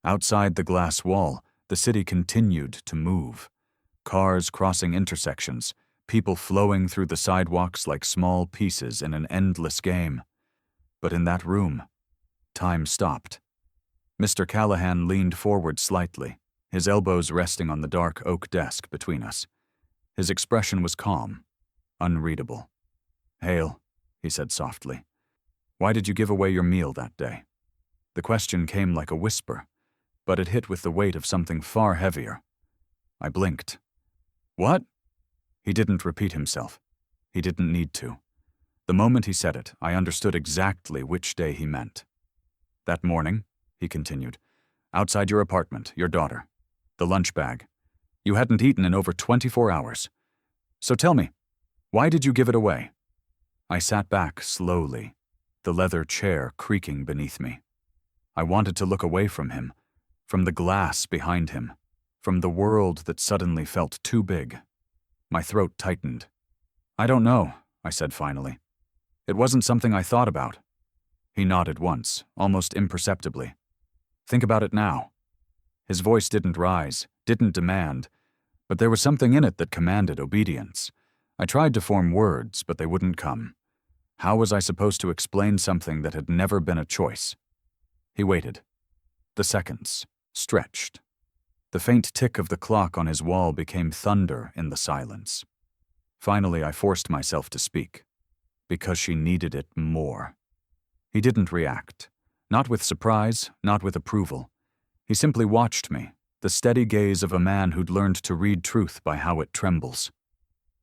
Outside the glass wall, the city continued to move. Cars crossing intersections, people flowing through the sidewalks like small pieces in an endless game. But in that room, time stopped. Mr. Callahan leaned forward slightly, his elbows resting on the dark oak desk between us. His expression was calm, unreadable. Hale, he said softly, why did you give away your meal that day? The question came like a whisper, but it hit with the weight of something far heavier. I blinked. What? He didn't repeat himself. He didn't need to. The moment he said it, I understood exactly which day he meant. That morning, he continued, outside your apartment, your daughter, the lunch bag. You hadn't eaten in over 24 hours. So tell me, why did you give it away? I sat back slowly, the leather chair creaking beneath me. I wanted to look away from him, from the glass behind him, from the world that suddenly felt too big. My throat tightened. I don't know, I said finally. It wasn't something I thought about. He nodded once, almost imperceptibly. Think about it now. His voice didn't rise, didn't demand, but there was something in it that commanded obedience. I tried to form words, but they wouldn't come. How was I supposed to explain something that had never been a choice? He waited. The seconds stretched. The faint tick of the clock on his wall became thunder in the silence. Finally, I forced myself to speak, because she needed it more. He didn't react, not with surprise, not with approval. He simply watched me, the steady gaze of a man who'd learned to read truth by how it trembles.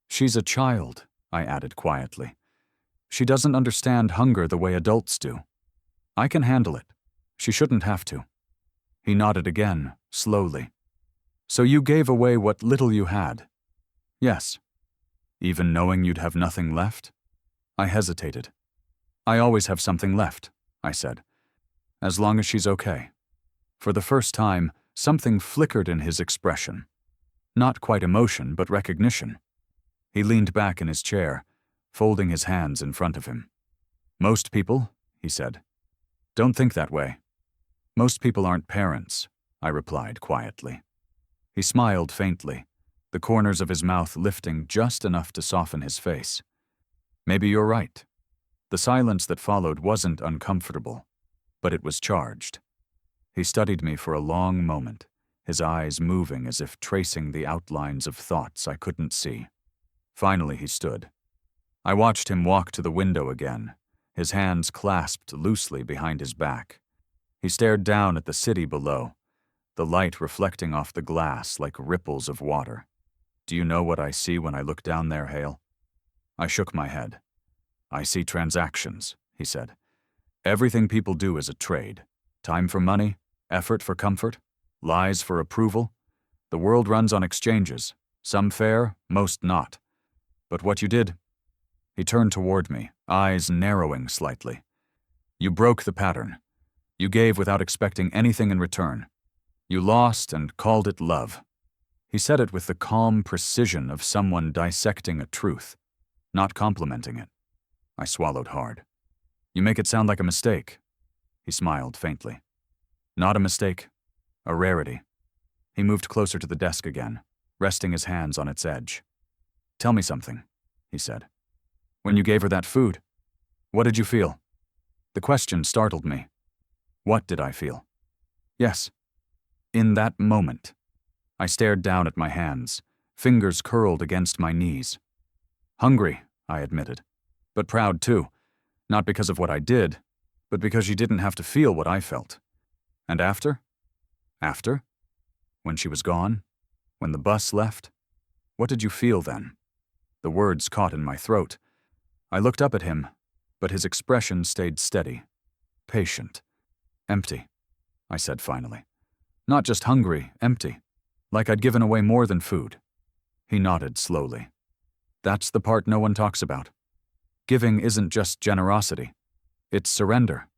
She's a child, I added quietly. She doesn't understand hunger the way adults do. I can handle it. She shouldn't have to. He nodded again, slowly. So you gave away what little you had? Yes. Even knowing you'd have nothing left? I hesitated. I always have something left, I said. As long as she's okay. For the first time, something flickered in his expression. Not quite emotion, but recognition. He leaned back in his chair, folding his hands in front of him. Most people, he said, don't think that way. Most people aren't parents, I replied quietly. He smiled faintly, the corners of his mouth lifting just enough to soften his face. Maybe you're right, The silence that followed wasn't uncomfortable, but it was charged. He studied me for a long moment, his eyes moving as if tracing the outlines of thoughts I couldn't see. Finally, he stood. I watched him walk to the window again, his hands clasped loosely behind his back. He stared down at the city below, the light reflecting off the glass like ripples of water. Do you know what I see when I look down there, Hale? I shook my head. I see transactions, he said. Everything people do is a trade. Time for money, effort for comfort, lies for approval. The world runs on exchanges, some fair, most not. But what you did... He turned toward me, eyes narrowing slightly. You broke the pattern. You gave without expecting anything in return. You lost and called it love. He said it with the calm precision of someone dissecting a truth, not complimenting it. I swallowed hard. You make it sound like a mistake. He smiled faintly. Not a mistake. A rarity. He moved closer to the desk again, resting his hands on its edge. Tell me something, he said. When you gave her that food, what did you feel? The question startled me. What did I feel? Yes. In that moment. I stared down at my hands, fingers curled against my knees. Hungry, I admitted, but proud too, not because of what I did, but because she didn't have to feel what I felt. And after? After? When she was gone? When the bus left? What did you feel then? The words caught in my throat. I looked up at him, but his expression stayed steady, patient. Empty, I said finally. Not just hungry, empty. Like I'd given away more than food. He nodded slowly. That's the part no one talks about. Giving isn't just generosity. It's surrender.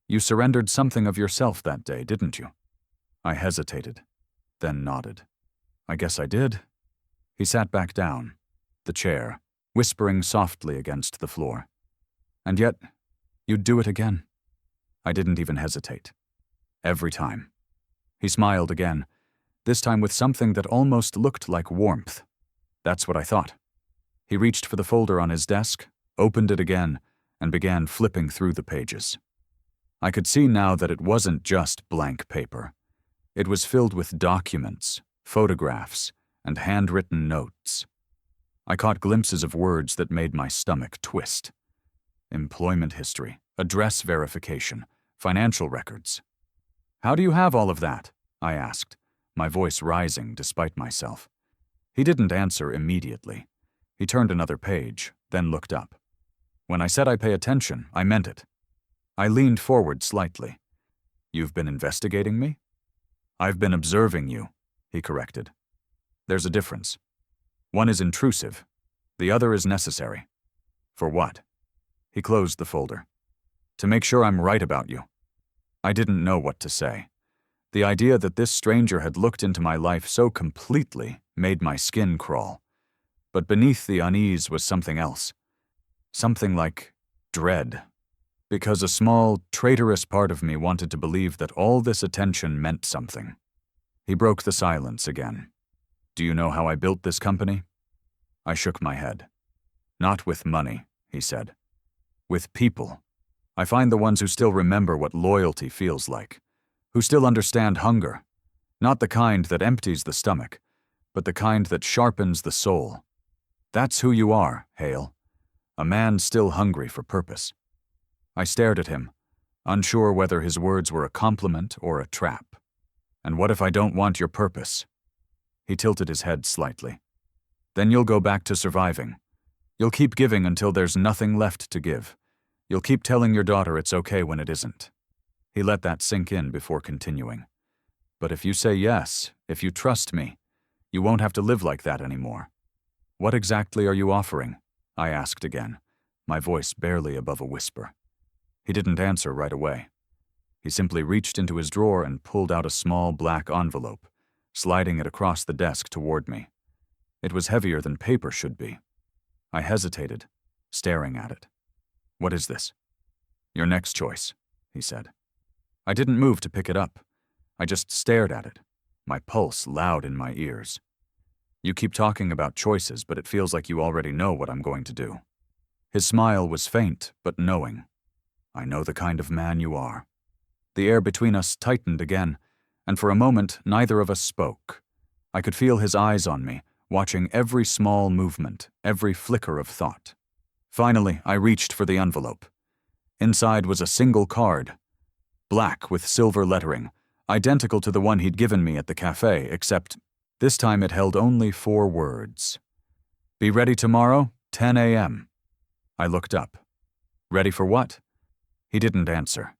You surrendered something of yourself that day, didn't you? I hesitated, then nodded. I guess I did. He sat back down, the chair, whispering softly against the floor. And yet, you'd do it again. I didn't even hesitate. Every time. He smiled again, this time with something that almost looked like warmth. That's what I thought. He reached for the folder on his desk, opened it again, and began flipping through the pages. I could see now that it wasn't just blank paper. It was filled with documents, photographs, and handwritten notes. I caught glimpses of words that made my stomach twist. Employment history, address verification, financial records. How do you have all of that? I asked, my voice rising despite myself. He didn't answer immediately. He turned another page, then looked up. When I said I pay attention, I meant it. I leaned forward slightly. You've been investigating me? I've been observing you, he corrected. There's a difference. One is intrusive. The other is necessary. For what? He closed the folder. To make sure I'm right about you. I didn't know what to say. The idea that this stranger had looked into my life so completely made my skin crawl. But beneath the unease was something else. Something like dread. Because a small, traitorous part of me wanted to believe that all this attention meant something. He broke the silence again. Do you know how I built this company? I shook my head. Not with money, he said. With people. I find the ones who still remember what loyalty feels like, who still understand hunger, not the kind that empties the stomach, but the kind that sharpens the soul. That's who you are, Hale. A man still hungry for purpose. I stared at him, unsure whether his words were a compliment or a trap. And what if I don't want your purpose? He tilted his head slightly. Then you'll go back to surviving. You'll keep giving until there's nothing left to give. You'll keep telling your daughter it's okay when it isn't. He let that sink in before continuing. But if you say yes, if you trust me, you won't have to live like that anymore. What exactly are you offering? I asked again, my voice barely above a whisper. He didn't answer right away. He simply reached into his drawer and pulled out a small black envelope, sliding it across the desk toward me. It was heavier than paper should be. I hesitated, staring at it. What is this? Your next choice, he said. I didn't move to pick it up. I just stared at it, my pulse loud in my ears. You keep talking about choices, but it feels like you already know what I'm going to do. His smile was faint but knowing. I know the kind of man you are. The air between us tightened again, and for a moment neither of us spoke. I could feel his eyes on me, watching every small movement, every flicker of thought. Finally, I reached for the envelope. Inside was a single card, black with silver lettering, identical to the one he'd given me at the cafe, except this time it held only 4 words. Be ready tomorrow, 10 a.m. I looked up. Ready for what? He didn't answer.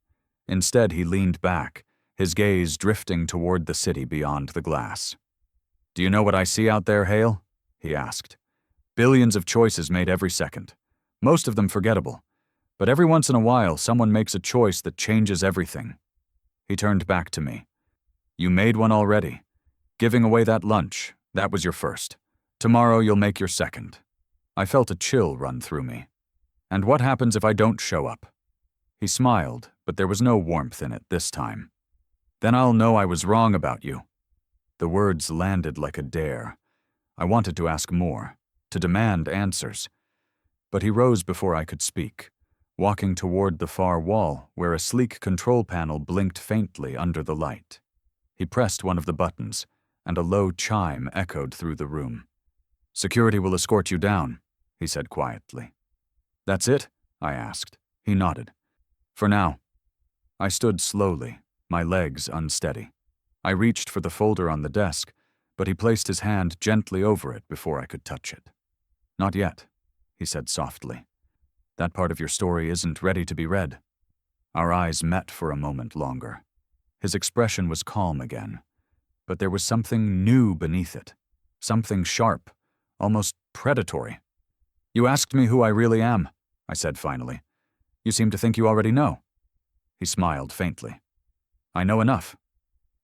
Instead, he leaned back, his gaze drifting toward the city beyond the glass. Do you know what I see out there, Hale? He asked. Billions of choices made every second. Most of them forgettable. But every once in a while, someone makes a choice that changes everything. He turned back to me. You made one already. Giving away that lunch, that was your first. Tomorrow you'll make your second. I felt a chill run through me. And what happens if I don't show up? He smiled, but there was no warmth in it this time. Then I'll know I was wrong about you. The words landed like a dare. I wanted to ask more, to demand answers. But he rose before I could speak, walking toward the far wall where a sleek control panel blinked faintly under the light. He pressed one of the buttons, and a low chime echoed through the room. Security will escort you down, he said quietly. That's it? I asked. He nodded. For now. I stood slowly, my legs unsteady. I reached for the folder on the desk, but he placed his hand gently over it before I could touch it. Not yet, he said softly. That part of your story isn't ready to be read. Our eyes met for a moment longer. His expression was calm again, but there was something new beneath it, something sharp, almost predatory. You asked me who I really am, I said finally. You seem to think you already know. He smiled faintly. I know enough.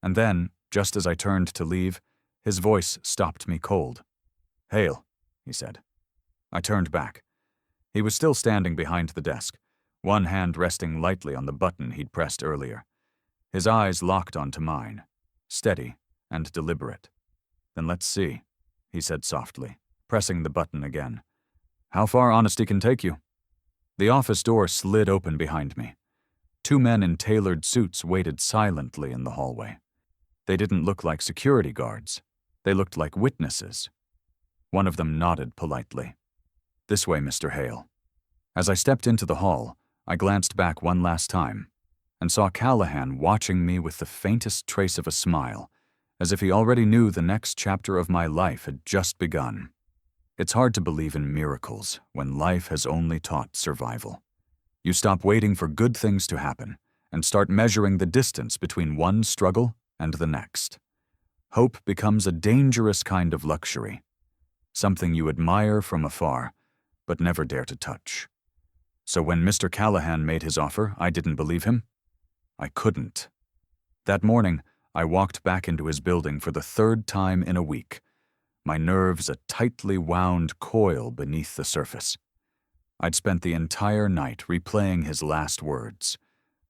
And then, just as I turned to leave, his voice stopped me cold. Hale, he said. I turned back. He was still standing behind the desk, one hand resting lightly on the button he'd pressed earlier. His eyes locked onto mine, steady and deliberate. Then let's see, he said softly, pressing the button again. How far honesty can take you? The office door slid open behind me. 2 men in tailored suits waited silently in the hallway. They didn't look like security guards. They looked like witnesses. One of them nodded politely. This way, Mr. Hale. As I stepped into the hall, I glanced back one last time and saw Callahan watching me with the faintest trace of a smile, as if he already knew the next chapter of my life had just begun. It's hard to believe in miracles when life has only taught survival. You stop waiting for good things to happen and start measuring the distance between one struggle and the next. Hope becomes a dangerous kind of luxury, something you admire from afar, but never dare to touch. So when Mr. Callahan made his offer, I didn't believe him. I couldn't. That morning, I walked back into his building for the 3rd time in a week, my nerves a tightly wound coil beneath the surface. I'd spent the entire night replaying his last words.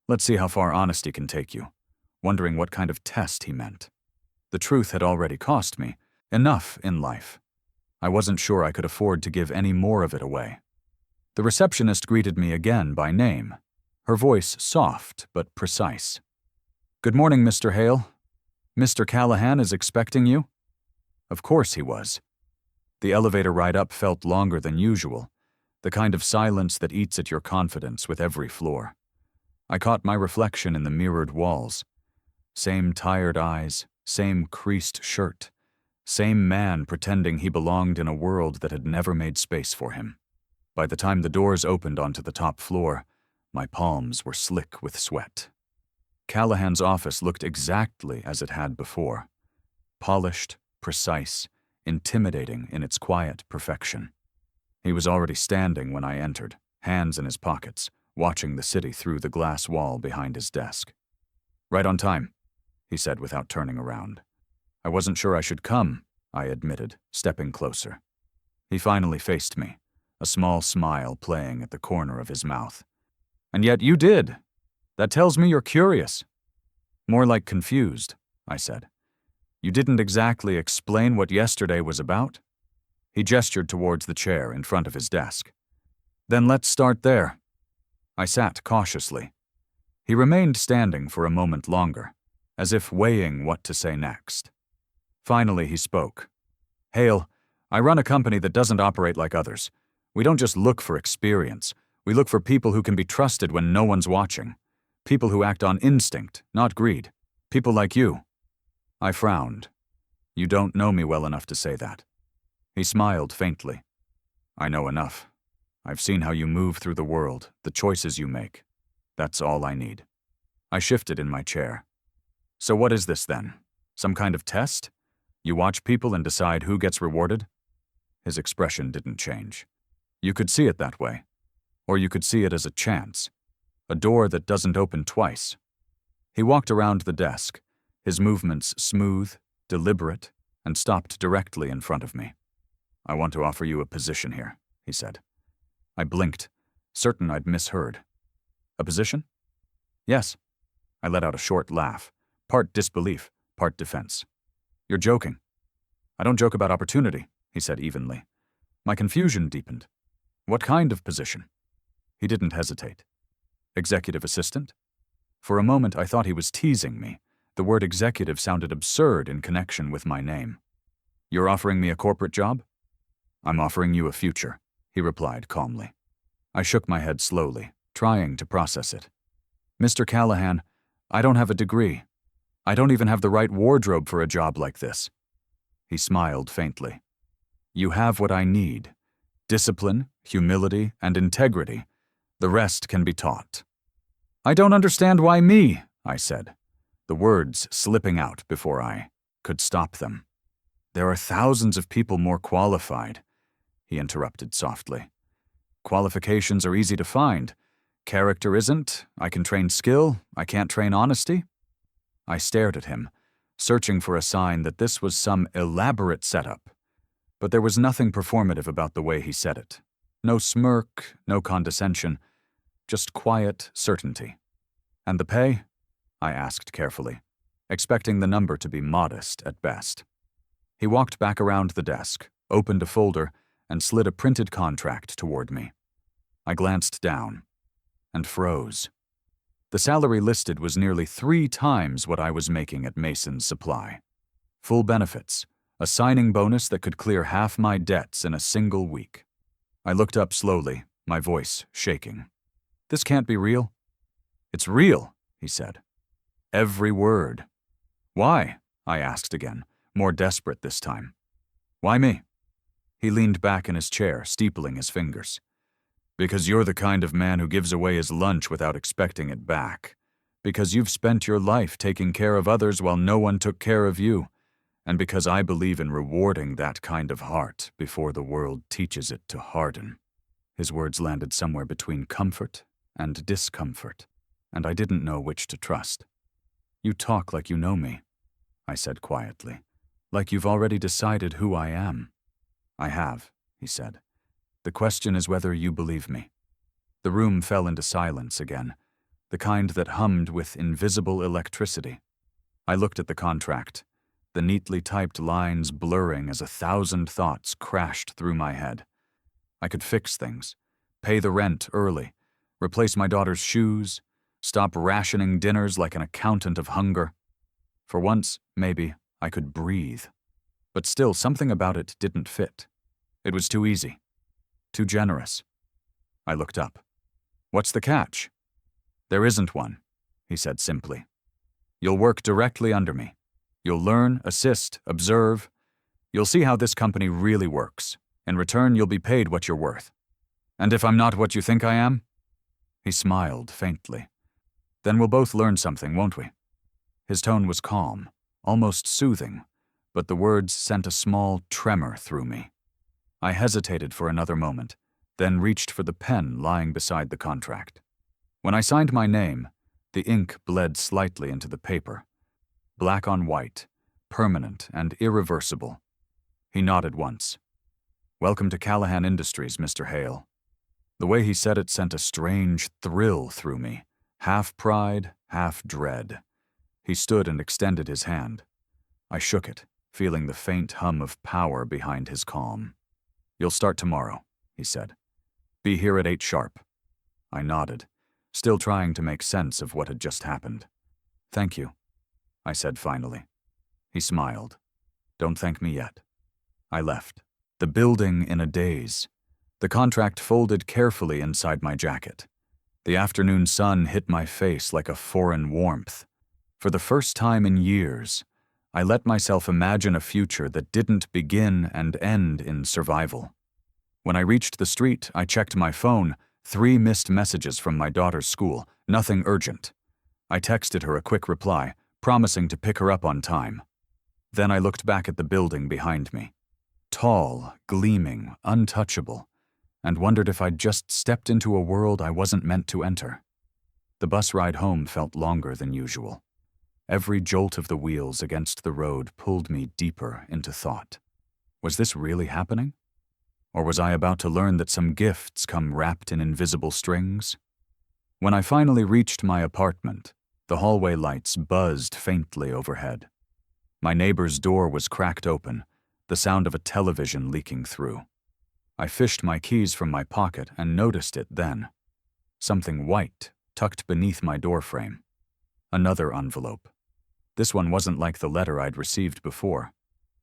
Let's see how far honesty can take you, wondering what kind of test he meant. The truth had already cost me enough in life. I wasn't sure I could afford to give any more of it away. The receptionist greeted me again by name, her voice soft but precise. Good morning, Mr. Hale. Mr. Callahan is expecting you? Of course he was. The elevator ride up felt longer than usual, the kind of silence that eats at your confidence with every floor. I caught my reflection in the mirrored walls. Same tired eyes, same creased shirt, same man pretending he belonged in a world that had never made space for him. By the time the doors opened onto the top floor, my palms were slick with sweat. Callahan's office looked exactly as it had before. Polished, precise, intimidating in its quiet perfection. He was already standing when I entered, hands in his pockets, watching the city through the glass wall behind his desk. Right on time, he said without turning around. I wasn't sure I should come, I admitted, stepping closer. He finally faced me, a small smile playing at the corner of his mouth. And yet you did. That tells me you're curious. More like confused, I said. You didn't exactly explain what yesterday was about? He gestured towards the chair in front of his desk. Then let's start there. I sat cautiously. He remained standing for a moment longer, as if weighing what to say next. Finally, he spoke. Hale, I run a company that doesn't operate like others. We don't just look for experience. We look for people who can be trusted when no one's watching. People who act on instinct, not greed. People like you. I frowned. You don't know me well enough to say that. He smiled faintly. I know enough. I've seen how you move through the world, the choices you make. That's all I need. I shifted in my chair. So what is this then? Some kind of test? You watch people and decide who gets rewarded? His expression didn't change. You could see it that way. Or you could see it as a chance. A door that doesn't open twice. He walked around the desk, his movements smooth, deliberate, and stopped directly in front of me. I want to offer you a position here, he said. I blinked, certain I'd misheard. A position? Yes. I let out a short laugh, part disbelief, part defense. You're joking. I don't joke about opportunity, he said evenly. My confusion deepened. What kind of position? He didn't hesitate. Executive assistant? For a moment I thought he was teasing me. The word executive sounded absurd in connection with my name. You're offering me a corporate job? I'm offering you a future, he replied calmly. I shook my head slowly, trying to process it. Mr. Callahan, I don't have a degree. I don't even have the right wardrobe for a job like this. He smiled faintly. You have what I need. Discipline, humility, and integrity. The rest can be taught. I don't understand why me, I said, the words slipping out before I could stop them. There are thousands of people more qualified, he interrupted softly. Qualifications are easy to find. Character isn't. I can train skill. I can't train honesty. I stared at him, searching for a sign that this was some elaborate setup. But there was nothing performative about the way he said it. No smirk, no condescension, just quiet certainty. And the pay? I asked carefully, expecting the number to be modest at best. He walked back around the desk, opened a folder, and slid a printed contract toward me. I glanced down and froze. The salary listed was nearly 3 times what I was making at Mason's Supply. Full benefits, a signing bonus that could clear half my debts in a single week. I looked up slowly, my voice shaking. This can't be real. It's real, he said. Every word. Why? I asked again, more desperate this time. Why me? He leaned back in his chair, steepling his fingers. Because you're the kind of man who gives away his lunch without expecting it back. Because you've spent your life taking care of others while no one took care of you. And because I believe in rewarding that kind of heart before the world teaches it to harden. His words landed somewhere between comfort and discomfort, and I didn't know which to trust. You talk like you know me, I said quietly, like you've already decided who I am. I have, he said. The question is whether you believe me. The room fell into silence again, the kind that hummed with invisible electricity. I looked at the contract, the neatly typed lines blurring as 1,000 thoughts crashed through my head. I could fix things, pay the rent early, replace my daughter's shoes, stop rationing dinners like an accountant of hunger. For once, maybe, I could breathe. But still, something about it didn't fit. It was too easy. Too generous. I looked up. What's the catch? There isn't one, he said simply. You'll work directly under me. You'll learn, assist, observe. You'll see how this company really works. In return, you'll be paid what you're worth. And if I'm not what you think I am? He smiled faintly. Then we'll both learn something, won't we? His tone was calm, almost soothing, but the words sent a small tremor through me. I hesitated for another moment, then reached for the pen lying beside the contract. When I signed my name, the ink bled slightly into the paper. Black on white, permanent and irreversible. He nodded once. Welcome to Callahan Industries, Mr. Hale. The way he said it sent a strange thrill through me, half pride, half dread. He stood and extended his hand. I shook it, feeling the faint hum of power behind his calm. You'll start tomorrow, he said. Be here at 8 sharp. I nodded, still trying to make sense of what had just happened. Thank you, I said finally. He smiled. Don't thank me yet. I left, the building in a daze. The contract folded carefully inside my jacket. The afternoon sun hit my face like a foreign warmth. For the first time in years, I let myself imagine a future that didn't begin and end in survival. When I reached the street, I checked my phone, 3 missed messages from my daughter's school, nothing urgent. I texted her a quick reply, promising to pick her up on time. Then I looked back at the building behind me. Tall, gleaming, untouchable, and wondered if I'd just stepped into a world I wasn't meant to enter. The bus ride home felt longer than usual. Every jolt of the wheels against the road pulled me deeper into thought. Was this really happening? Or was I about to learn that some gifts come wrapped in invisible strings? When I finally reached my apartment, the hallway lights buzzed faintly overhead. My neighbor's door was cracked open, the sound of a television leaking through. I fished my keys from my pocket and noticed it then. Something white tucked beneath my doorframe. Another envelope. This one wasn't like the letter I'd received before.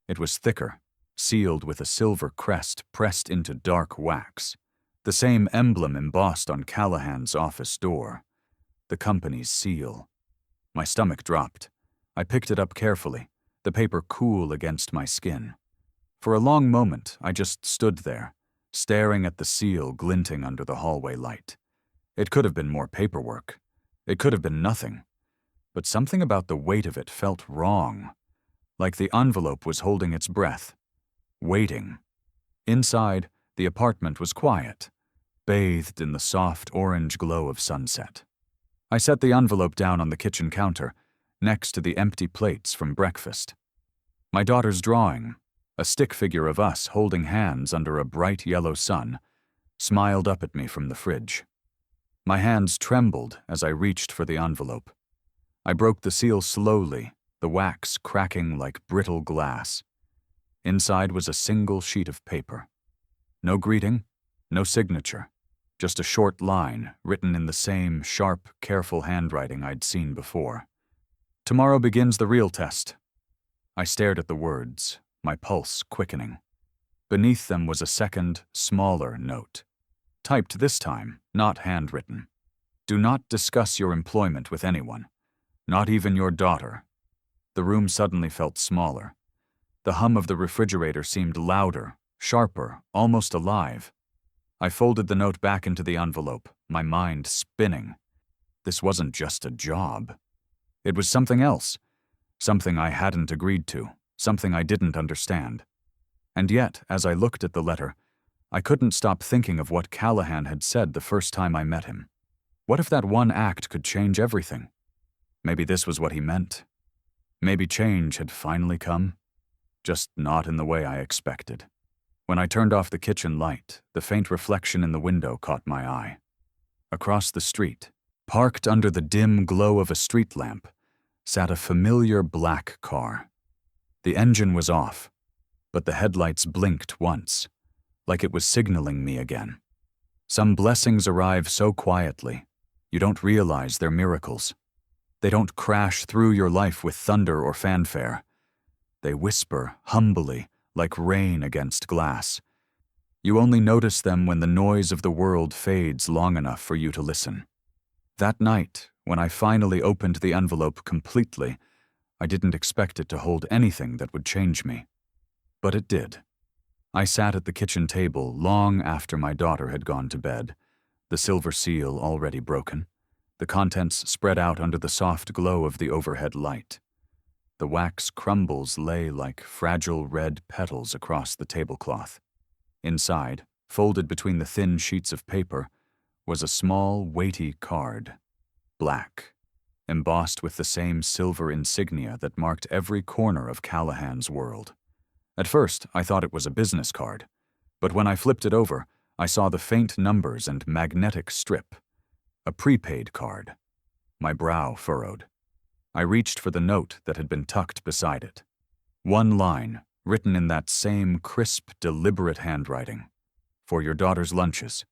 It was thicker, sealed with a silver crest pressed into dark wax. The same emblem embossed on Callahan's office door. The company's seal. My stomach dropped. I picked it up carefully, the paper cool against my skin. For a long moment, I just stood there, staring at the seal glinting under the hallway light. It could have been more paperwork. It could have been nothing. But something about the weight of it felt wrong, like the envelope was holding its breath, waiting. Inside, the apartment was quiet, bathed in the soft orange glow of sunset. I set the envelope down on the kitchen counter, next to the empty plates from breakfast. My daughter's drawing, a stick figure of us holding hands under a bright yellow sun, smiled up at me from the fridge. My hands trembled as I reached for the envelope. I broke the seal slowly, the wax cracking like brittle glass. Inside was a single sheet of paper. No greeting, no signature, just a short line written in the same sharp, careful handwriting I'd seen before. Tomorrow begins the real test. I stared at the words, my pulse quickening. Beneath them was a second, smaller note. Typed this time, not handwritten. Do not discuss your employment with anyone, not even your daughter. The room suddenly felt smaller. The hum of the refrigerator seemed louder, sharper, almost alive. I folded the note back into the envelope, my mind spinning. This wasn't just a job. It was something else, something I hadn't agreed to, something I didn't understand. And yet, as I looked at the letter, I couldn't stop thinking of what Callahan had said the first time I met him. What if that one act could change everything? Maybe this was what he meant. Maybe change had finally come, just not in the way I expected. When I turned off the kitchen light, the faint reflection in the window caught my eye. Across the street, parked under the dim glow of a street lamp, sat a familiar black car. The engine was off, but the headlights blinked once, like it was signaling me again. Some blessings arrive so quietly, you don't realize they're miracles. They don't crash through your life with thunder or fanfare. They whisper humbly, like rain against glass. You only notice them when the noise of the world fades long enough for you to listen. That night, when I finally opened the envelope completely, I didn't expect it to hold anything that would change me. But it did. I sat at the kitchen table long after my daughter had gone to bed, the silver seal already broken, the contents spread out under the soft glow of the overhead light. The wax crumbles lay like fragile red petals across the tablecloth. Inside, folded between the thin sheets of paper, was a small, weighty card. Black, embossed with the same silver insignia that marked every corner of Callahan's world. At first, I thought it was a business card, but when I flipped it over, I saw the faint numbers and magnetic strip. A prepaid card. My brow furrowed. I reached for the note that had been tucked beside it. One line, written in that same crisp, deliberate handwriting. For your daughter's lunches.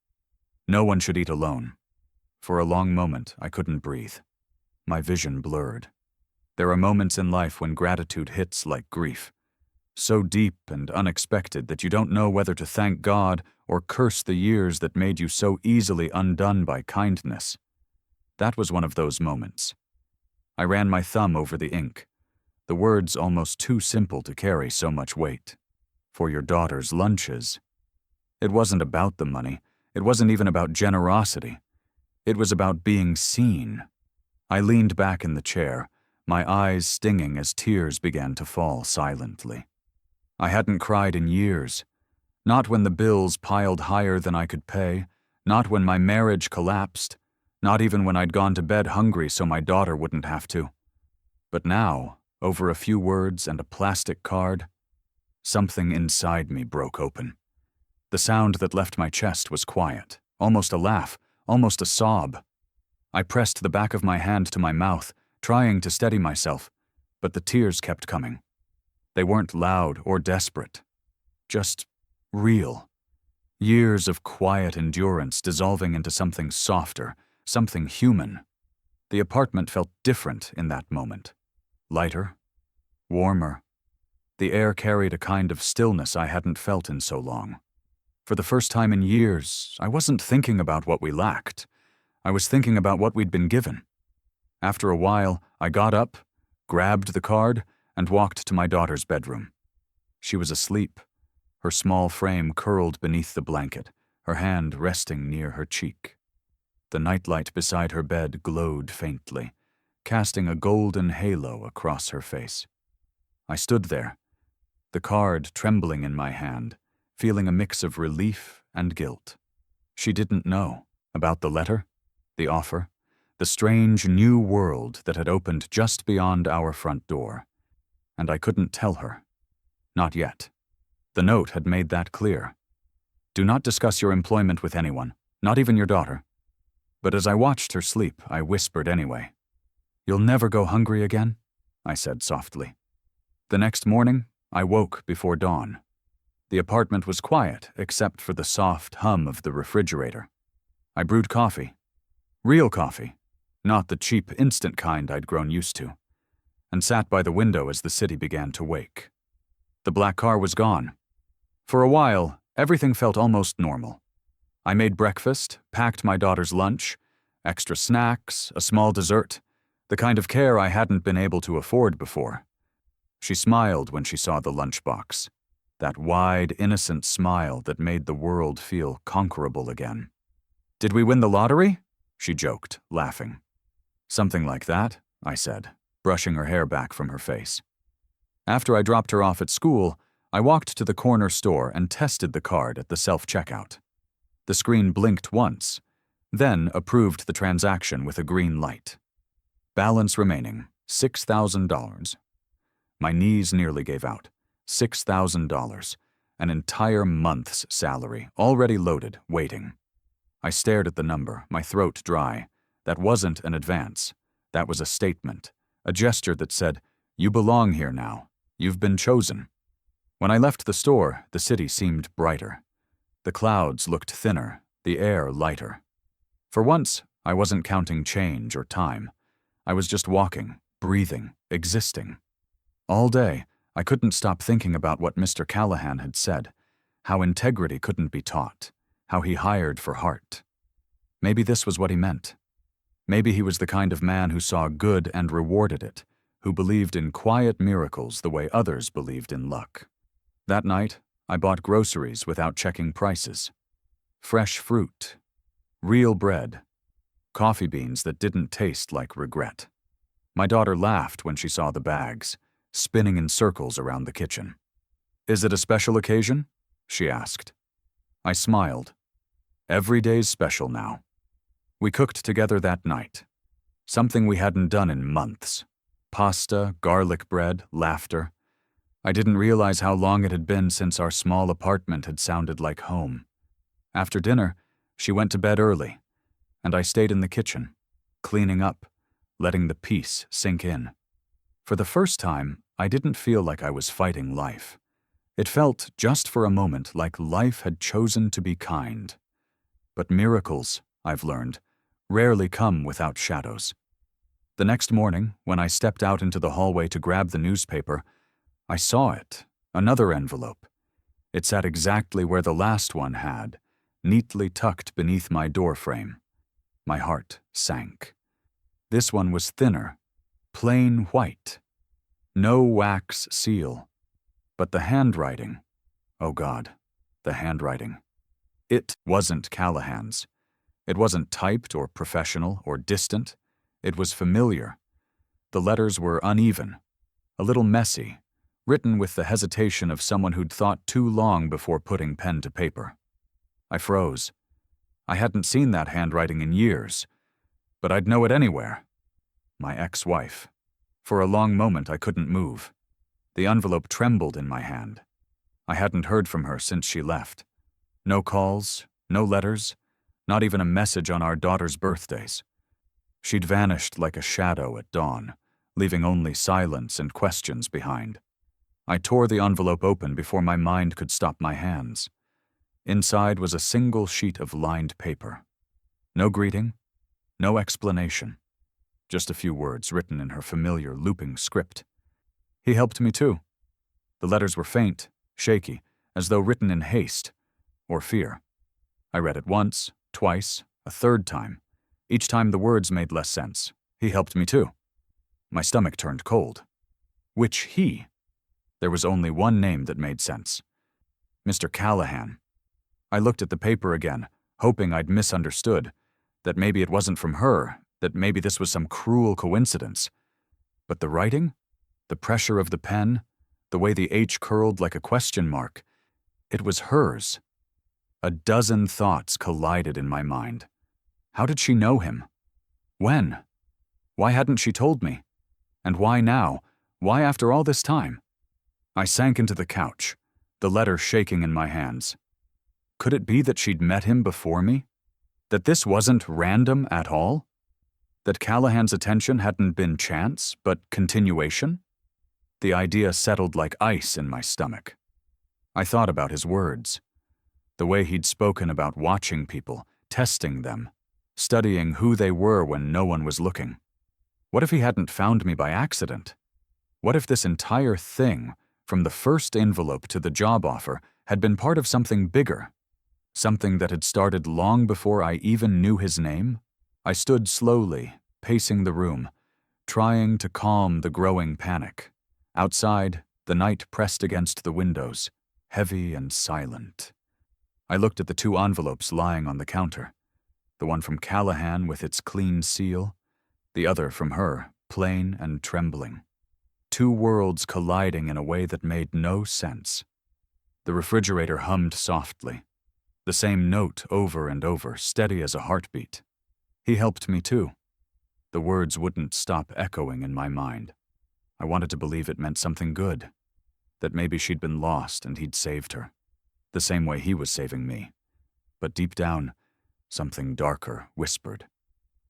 No one should eat alone. For a long moment, I couldn't breathe. My vision blurred. There are moments in life when gratitude hits like grief, so deep and unexpected that you don't know whether to thank God or curse the years that made you so easily undone by kindness. That was one of those moments. I ran my thumb over the ink, the words almost too simple to carry so much weight. For your daughter's lunches. It wasn't about the money. It wasn't even about generosity. It was about being seen. I leaned back in the chair, my eyes stinging as tears began to fall silently. I hadn't cried in years. Not when the bills piled higher than I could pay, not when my marriage collapsed, not even when I'd gone to bed hungry so my daughter wouldn't have to. But now, over a few words and a plastic card, something inside me broke open. The sound that left my chest was quiet, almost a laugh, almost a sob. I pressed the back of my hand to my mouth, trying to steady myself, but the tears kept coming. They weren't loud or desperate, just real. Years of quiet endurance dissolving into something softer, something human. The apartment felt different in that moment. Lighter, warmer. The air carried a kind of stillness I hadn't felt in so long. For the first time in years, I wasn't thinking about what we lacked. I was thinking about what we'd been given. After a while, I got up, grabbed the card, and walked to my daughter's bedroom. She was asleep, her small frame curled beneath the blanket, her hand resting near her cheek. The nightlight beside her bed glowed faintly, casting a golden halo across her face. I stood there, the card trembling in my hand, feeling a mix of relief and guilt. She didn't know about the letter, the offer, the strange new world that had opened just beyond our front door. And I couldn't tell her. Not yet. The note had made that clear. Do not discuss your employment with anyone, not even your daughter. But as I watched her sleep, I whispered anyway. You'll never go hungry again? I said softly. The next morning, I woke before dawn. The apartment was quiet except for the soft hum of the refrigerator. I brewed coffee. Real coffee, not the cheap instant kind I'd grown used to, and sat by the window as the city began to wake. The black car was gone. For a while, everything felt almost normal. I made breakfast, packed my daughter's lunch, extra snacks, a small dessert, the kind of care I hadn't been able to afford before. She smiled when she saw the lunchbox, that wide, innocent smile that made the world feel conquerable again. Did we win the lottery? She joked, laughing. Something like that, I said, brushing her hair back from her face. After I dropped her off at school, I walked to the corner store and tested the card at the self-checkout. The screen blinked once, then approved the transaction with a green light. Balance remaining, $6,000. My knees nearly gave out. $6,000, an entire month's salary, already loaded, waiting. I stared at the number, my throat dry. That wasn't an advance. That was a statement, a gesture that said, you belong here now. You've been chosen. When I left the store, the city seemed brighter. The clouds looked thinner, the air lighter. For once, I wasn't counting change or time. I was just walking, breathing, existing. All day, I couldn't stop thinking about what Mr. Callahan had said, how integrity couldn't be taught, how he hired for heart. Maybe this was what he meant. Maybe he was the kind of man who saw good and rewarded it, who believed in quiet miracles the way others believed in luck. That night, I bought groceries without checking prices. Fresh fruit, real bread, coffee beans that didn't taste like regret. My daughter laughed when she saw the bags, spinning in circles around the kitchen. Is it a special occasion? She asked. I smiled. Every day's special now. We cooked together that night. Something we hadn't done in months. Pasta, garlic bread, laughter. I didn't realize how long it had been since our small apartment had sounded like home. After dinner, she went to bed early, and I stayed in the kitchen, cleaning up, letting the peace sink in. For the first time, I didn't feel like I was fighting life. It felt, just for a moment, like life had chosen to be kind. But miracles, I've learned, rarely come without shadows. The next morning, when I stepped out into the hallway to grab the newspaper, I saw it, another envelope. It sat exactly where the last one had, neatly tucked beneath my doorframe. My heart sank. This one was thinner, plain white. No wax seal. But the handwriting, oh God, the handwriting. It wasn't Callahan's. It wasn't typed or professional or distant. It was familiar. The letters were uneven, a little messy, written with the hesitation of someone who'd thought too long before putting pen to paper. I froze. I hadn't seen that handwriting in years, but I'd know it anywhere. My ex-wife. For a long moment I couldn't move. The envelope trembled in my hand. I hadn't heard from her since she left. No calls, no letters, not even a message on our daughter's birthdays. She'd vanished like a shadow at dawn, leaving only silence and questions behind. I tore the envelope open before my mind could stop my hands. Inside was a single sheet of lined paper. No greeting, no explanation. Just a few words written in her familiar looping script. He helped me too. The letters were faint, shaky, as though written in haste or fear. I read it once, twice, a third time. Each time the words made less sense. He helped me too. My stomach turned cold. Which he? There was only one name that made sense. Mr. Callahan. I looked at the paper again, hoping I'd misunderstood, that maybe it wasn't from her, that maybe this was some cruel coincidence. But the writing? The pressure of the pen? The way the H curled like a question mark? It was hers. A dozen thoughts collided in my mind. How did she know him? When? Why hadn't she told me? And why now? Why after all this time? I sank into the couch, the letter shaking in my hands. Could it be that she'd met him before me? That this wasn't random at all? That Callahan's attention hadn't been chance, but continuation? The idea settled like ice in my stomach. I thought about his words. The way he'd spoken about watching people, testing them, studying who they were when no one was looking. What if he hadn't found me by accident? What if this entire thing, from the first envelope to the job offer, had been part of something bigger? Something that had started long before I even knew his name? I stood slowly, pacing the room, trying to calm the growing panic. Outside, the night pressed against the windows, heavy and silent. I looked at the two envelopes lying on the counter. The one from Callahan with its clean seal, the other from her, plain and trembling. Two worlds colliding in a way that made no sense. The refrigerator hummed softly. The same note over and over, steady as a heartbeat. He helped me too. The words wouldn't stop echoing in my mind. I wanted to believe it meant something good. That maybe she'd been lost and he'd saved her. The same way he was saving me. But deep down, something darker whispered.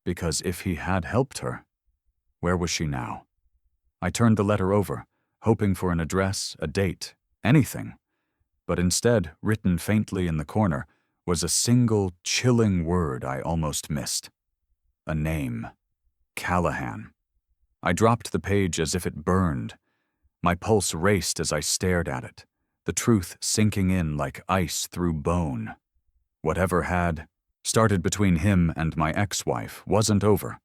Because if he had helped her, where was she now? I turned the letter over, hoping for an address, a date, anything. But instead, written faintly in the corner, was a single, chilling word I almost missed. A name. Callahan. I dropped the page as if it burned. My pulse raced as I stared at it, the truth sinking in like ice through bone. Whatever had started between him and my ex-wife wasn't over,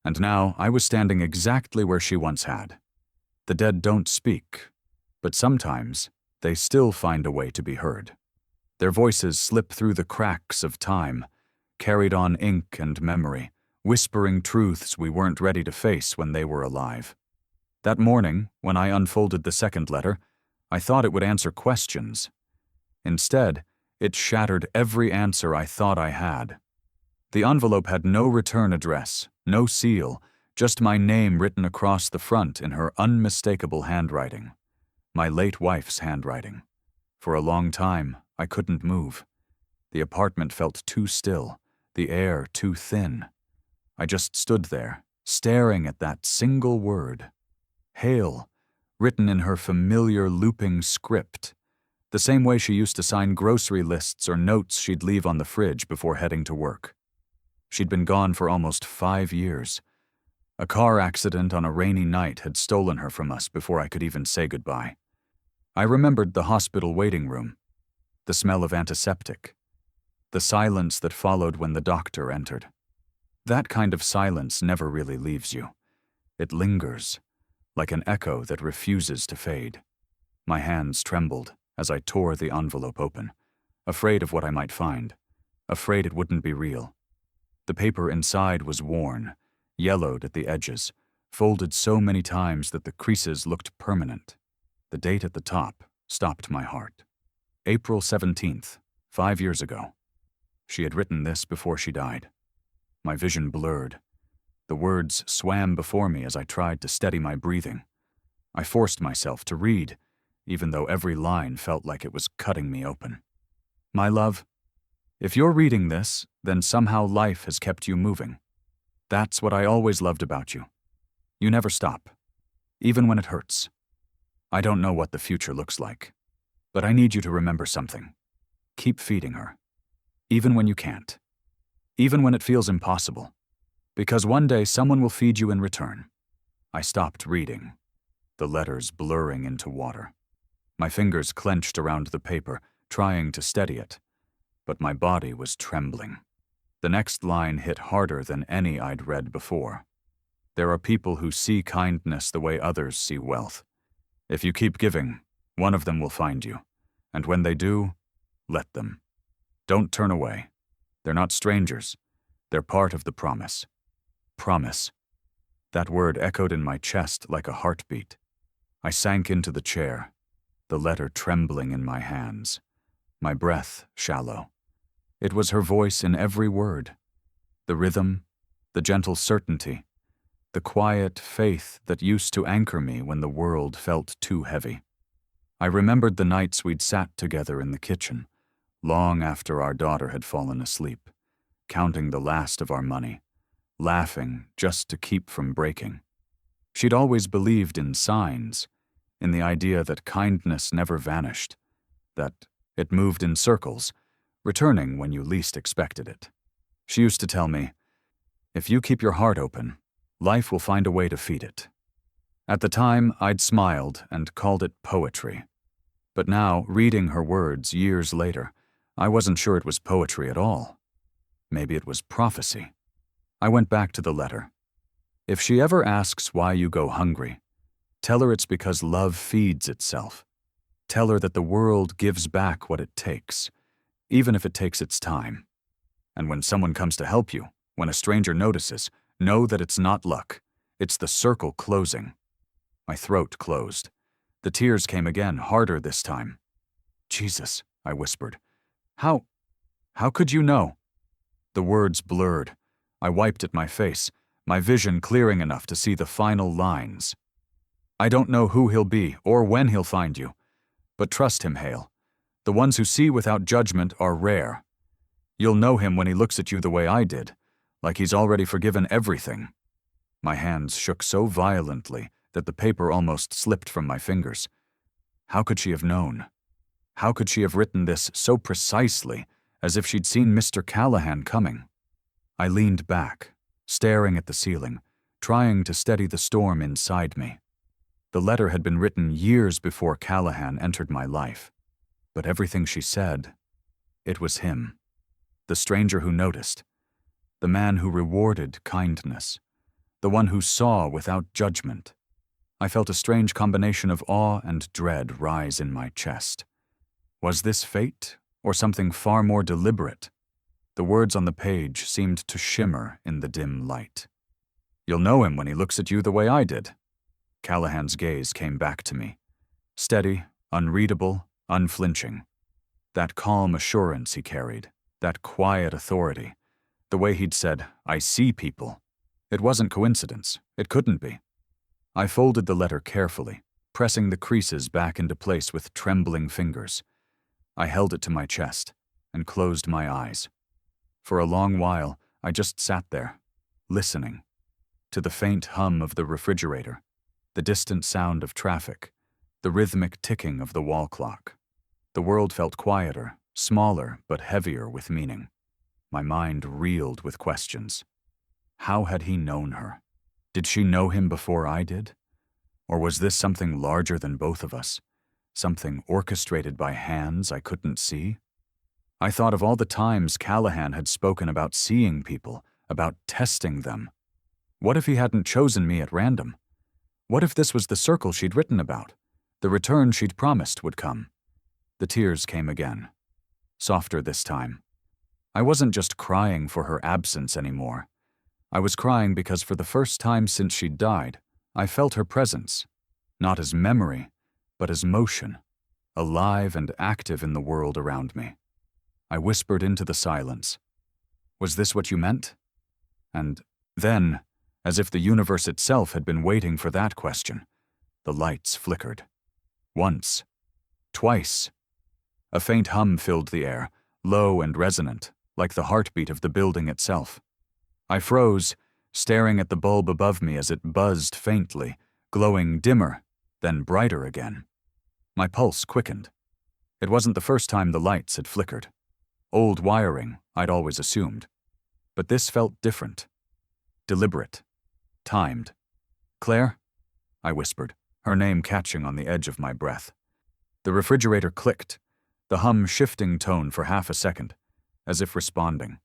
and now I was standing exactly where she once had. The dead don't speak, but sometimes they still find a way to be heard. Their voices slip through the cracks of time, carried on ink and memory, whispering truths we weren't ready to face when they were alive. That morning, when I unfolded the second letter, I thought it would answer questions. Instead, it shattered every answer I thought I had. The envelope had no return address, no seal, just my name written across the front in her unmistakable handwriting. My late wife's handwriting. For a long time, I couldn't move. The apartment felt too still, the air too thin. I just stood there, staring at that single word. Hale, written in her familiar looping script, The same way she used to sign grocery lists or notes she'd leave on the fridge before heading to work. She'd been gone for almost 5 years. A car accident on a rainy night had stolen her from us before I could even say goodbye. I remembered the hospital waiting room, the smell of antiseptic, the silence that followed when the doctor entered. That kind of silence never really leaves you. It lingers, like an echo that refuses to fade. My hands trembled as I tore the envelope open, afraid of what I might find, afraid it wouldn't be real. The paper inside was worn, yellowed at the edges, folded so many times that the creases looked permanent. The date at the top stopped my heart. April 17th, 5 years ago. She had written this before she died. My vision blurred. The words swam before me as I tried to steady my breathing. I forced myself to read, even though every line felt like it was cutting me open. My love, if you're reading this, then somehow life has kept you moving. That's what I always loved about you. You never stop, even when it hurts. I don't know what the future looks like, but I need you to remember something. Keep feeding her, even when you can't, even when it feels impossible, because one day someone will feed you in return. I stopped reading, the letters blurring into water. My fingers clenched around the paper, trying to steady it, but my body was trembling. The next line hit harder than any I'd read before. There are people who see kindness the way others see wealth. If you keep giving, one of them will find you, and when they do, let them. Don't turn away. They're not strangers. They're part of the promise. Promise. That word echoed in my chest like a heartbeat. I sank into the chair, the letter trembling in my hands, my breath shallow. It was her voice in every word. The rhythm, the gentle certainty, the quiet faith that used to anchor me when the world felt too heavy. I remembered the nights we'd sat together in the kitchen, long after our daughter had fallen asleep, counting the last of our money, laughing just to keep from breaking. She'd always believed in signs, in the idea that kindness never vanished, that it moved in circles, returning when you least expected it. She used to tell me, if you keep your heart open, life will find a way to feed it. At the time, I'd smiled and called it poetry. But now, reading her words years later, I wasn't sure it was poetry at all. Maybe it was prophecy. I went back to the letter. If she ever asks why you go hungry, tell her it's because love feeds itself. Tell her that the world gives back what it takes, even if it takes its time. And when someone comes to help you, when a stranger notices, know that it's not luck. It's the circle closing. My throat closed. The tears came again, harder this time. Jesus, I whispered. How could you know? The words blurred. I wiped at my face, my vision clearing enough to see the final lines. I don't know who he'll be or when he'll find you, but trust him, Hale. The ones who see without judgment are rare. You'll know him when he looks at you the way I did, like he's already forgiven everything. My hands shook so violently that the paper almost slipped from my fingers. How could she have known? How could she have written this so precisely, as if she'd seen Mr. Callahan coming? I leaned back, staring at the ceiling, trying to steady the storm inside me. The letter had been written years before Callahan entered my life. But everything she said, it was him. The stranger who noticed. The man who rewarded kindness. The one who saw without judgment. I felt a strange combination of awe and dread rise in my chest. Was this fate, or something far more deliberate? The words on the page seemed to shimmer in the dim light. You'll know him when he looks at you the way I did. Callahan's gaze came back to me. Steady, unreadable, unflinching. That calm assurance he carried, that quiet authority, the way he'd said, I see people. It wasn't coincidence. It couldn't be. I folded the letter carefully, pressing the creases back into place with trembling fingers. I held it to my chest and closed my eyes. For a long while, I just sat there, listening, to the faint hum of the refrigerator, the distant sound of traffic, the rhythmic ticking of the wall clock. The world felt quieter, smaller, but heavier with meaning. My mind reeled with questions. How had he known her? Did she know him before I did? Or was this something larger than both of us? Something orchestrated by hands I couldn't see? I thought of all the times Callahan had spoken about seeing people, about testing them. What if he hadn't chosen me at random? What if this was the circle she'd written about? The return she'd promised would come? The tears came again. Softer this time. I wasn't just crying for her absence anymore. I was crying because for the first time since she'd died, I felt her presence, not as memory, but as motion, alive and active in the world around me. I whispered into the silence. Was this what you meant? And then, as if the universe itself had been waiting for that question, the lights flickered. Once. Twice. A faint hum filled the air, low and resonant, like the heartbeat of the building itself. I froze, staring at the bulb above me as it buzzed faintly, glowing dimmer, then brighter again. My pulse quickened. It wasn't the first time the lights had flickered. Old wiring, I'd always assumed. But this felt different. Deliberate. Timed. "Claire?" I whispered, her name catching on the edge of my breath. The refrigerator clicked, the hum shifting tone for half a second, as if responding.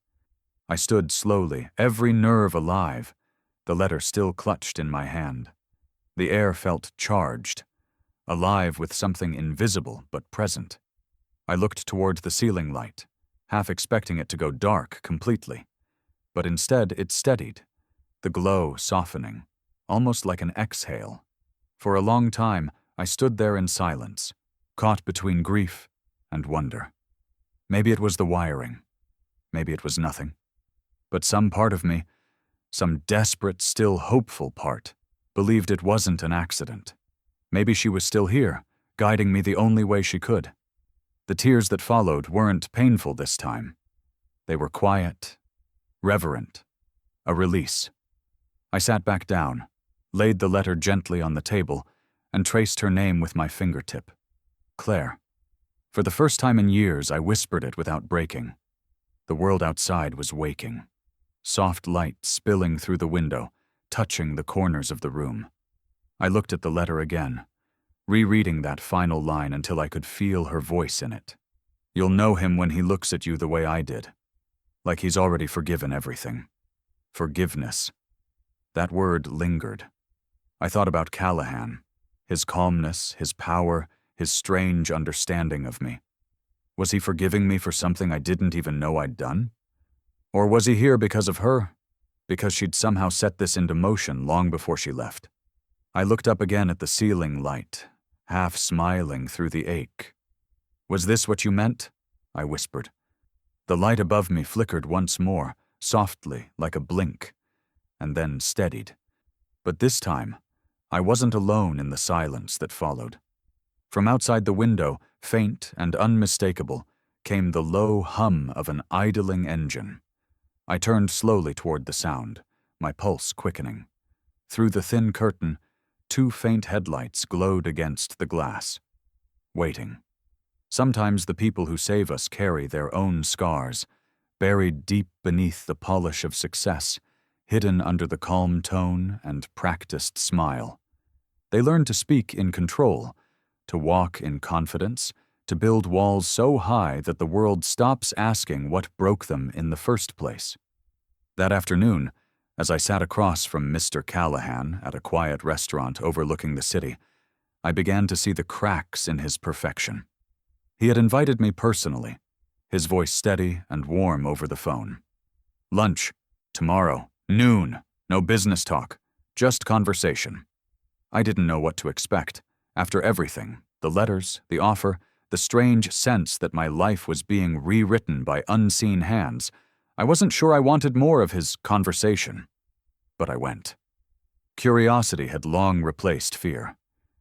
I stood slowly, every nerve alive, the letter still clutched in my hand. The air felt charged, alive with something invisible but present. I looked toward the ceiling light, half expecting it to go dark completely. But instead it steadied, the glow softening, almost like an exhale. For a long time, I stood there in silence, caught between grief and wonder. Maybe it was the wiring. Maybe it was nothing. But some part of me, some desperate, still hopeful part, believed it wasn't an accident. Maybe she was still here, guiding me the only way she could. The tears that followed weren't painful this time. They were quiet, reverent, a release. I sat back down, laid the letter gently on the table, and traced her name with my fingertip. Claire. For the first time in years, I whispered it without breaking. The world outside was waking. Soft light spilling through the window, touching the corners of the room. I looked at the letter again, rereading that final line until I could feel her voice in it. You'll know him when he looks at you the way I did. Like he's already forgiven everything. Forgiveness. That word lingered. I thought about Callahan, his calmness, his power, his strange understanding of me. Was he forgiving me for something I didn't even know I'd done? Or was he here because of her? Because she'd somehow set this into motion long before she left? I looked up again at the ceiling light, half smiling through the ache. Was this what you meant? I whispered. The light above me flickered once more, softly, like a blink, and then steadied. But this time, I wasn't alone in the silence that followed. From outside the window, faint and unmistakable, came the low hum of an idling engine. I turned slowly toward the sound, my pulse quickening. Through the thin curtain, 2 faint headlights glowed against the glass. Waiting. Sometimes the people who save us carry their own scars, buried deep beneath the polish of success, hidden under the calm tone and practiced smile. They learn to speak in control, to walk in confidence, to build walls so high that the world stops asking what broke them in the first place. That afternoon, as I sat across from Mr. Callahan at a quiet restaurant overlooking the city, I began to see the cracks in his perfection. He had invited me personally, his voice steady and warm over the phone. Lunch, tomorrow, noon, no business talk, just conversation. I didn't know what to expect. After everything, the letters, the offer, the strange sense that my life was being rewritten by unseen hands, I wasn't sure I wanted more of his conversation. But I went. Curiosity had long replaced fear.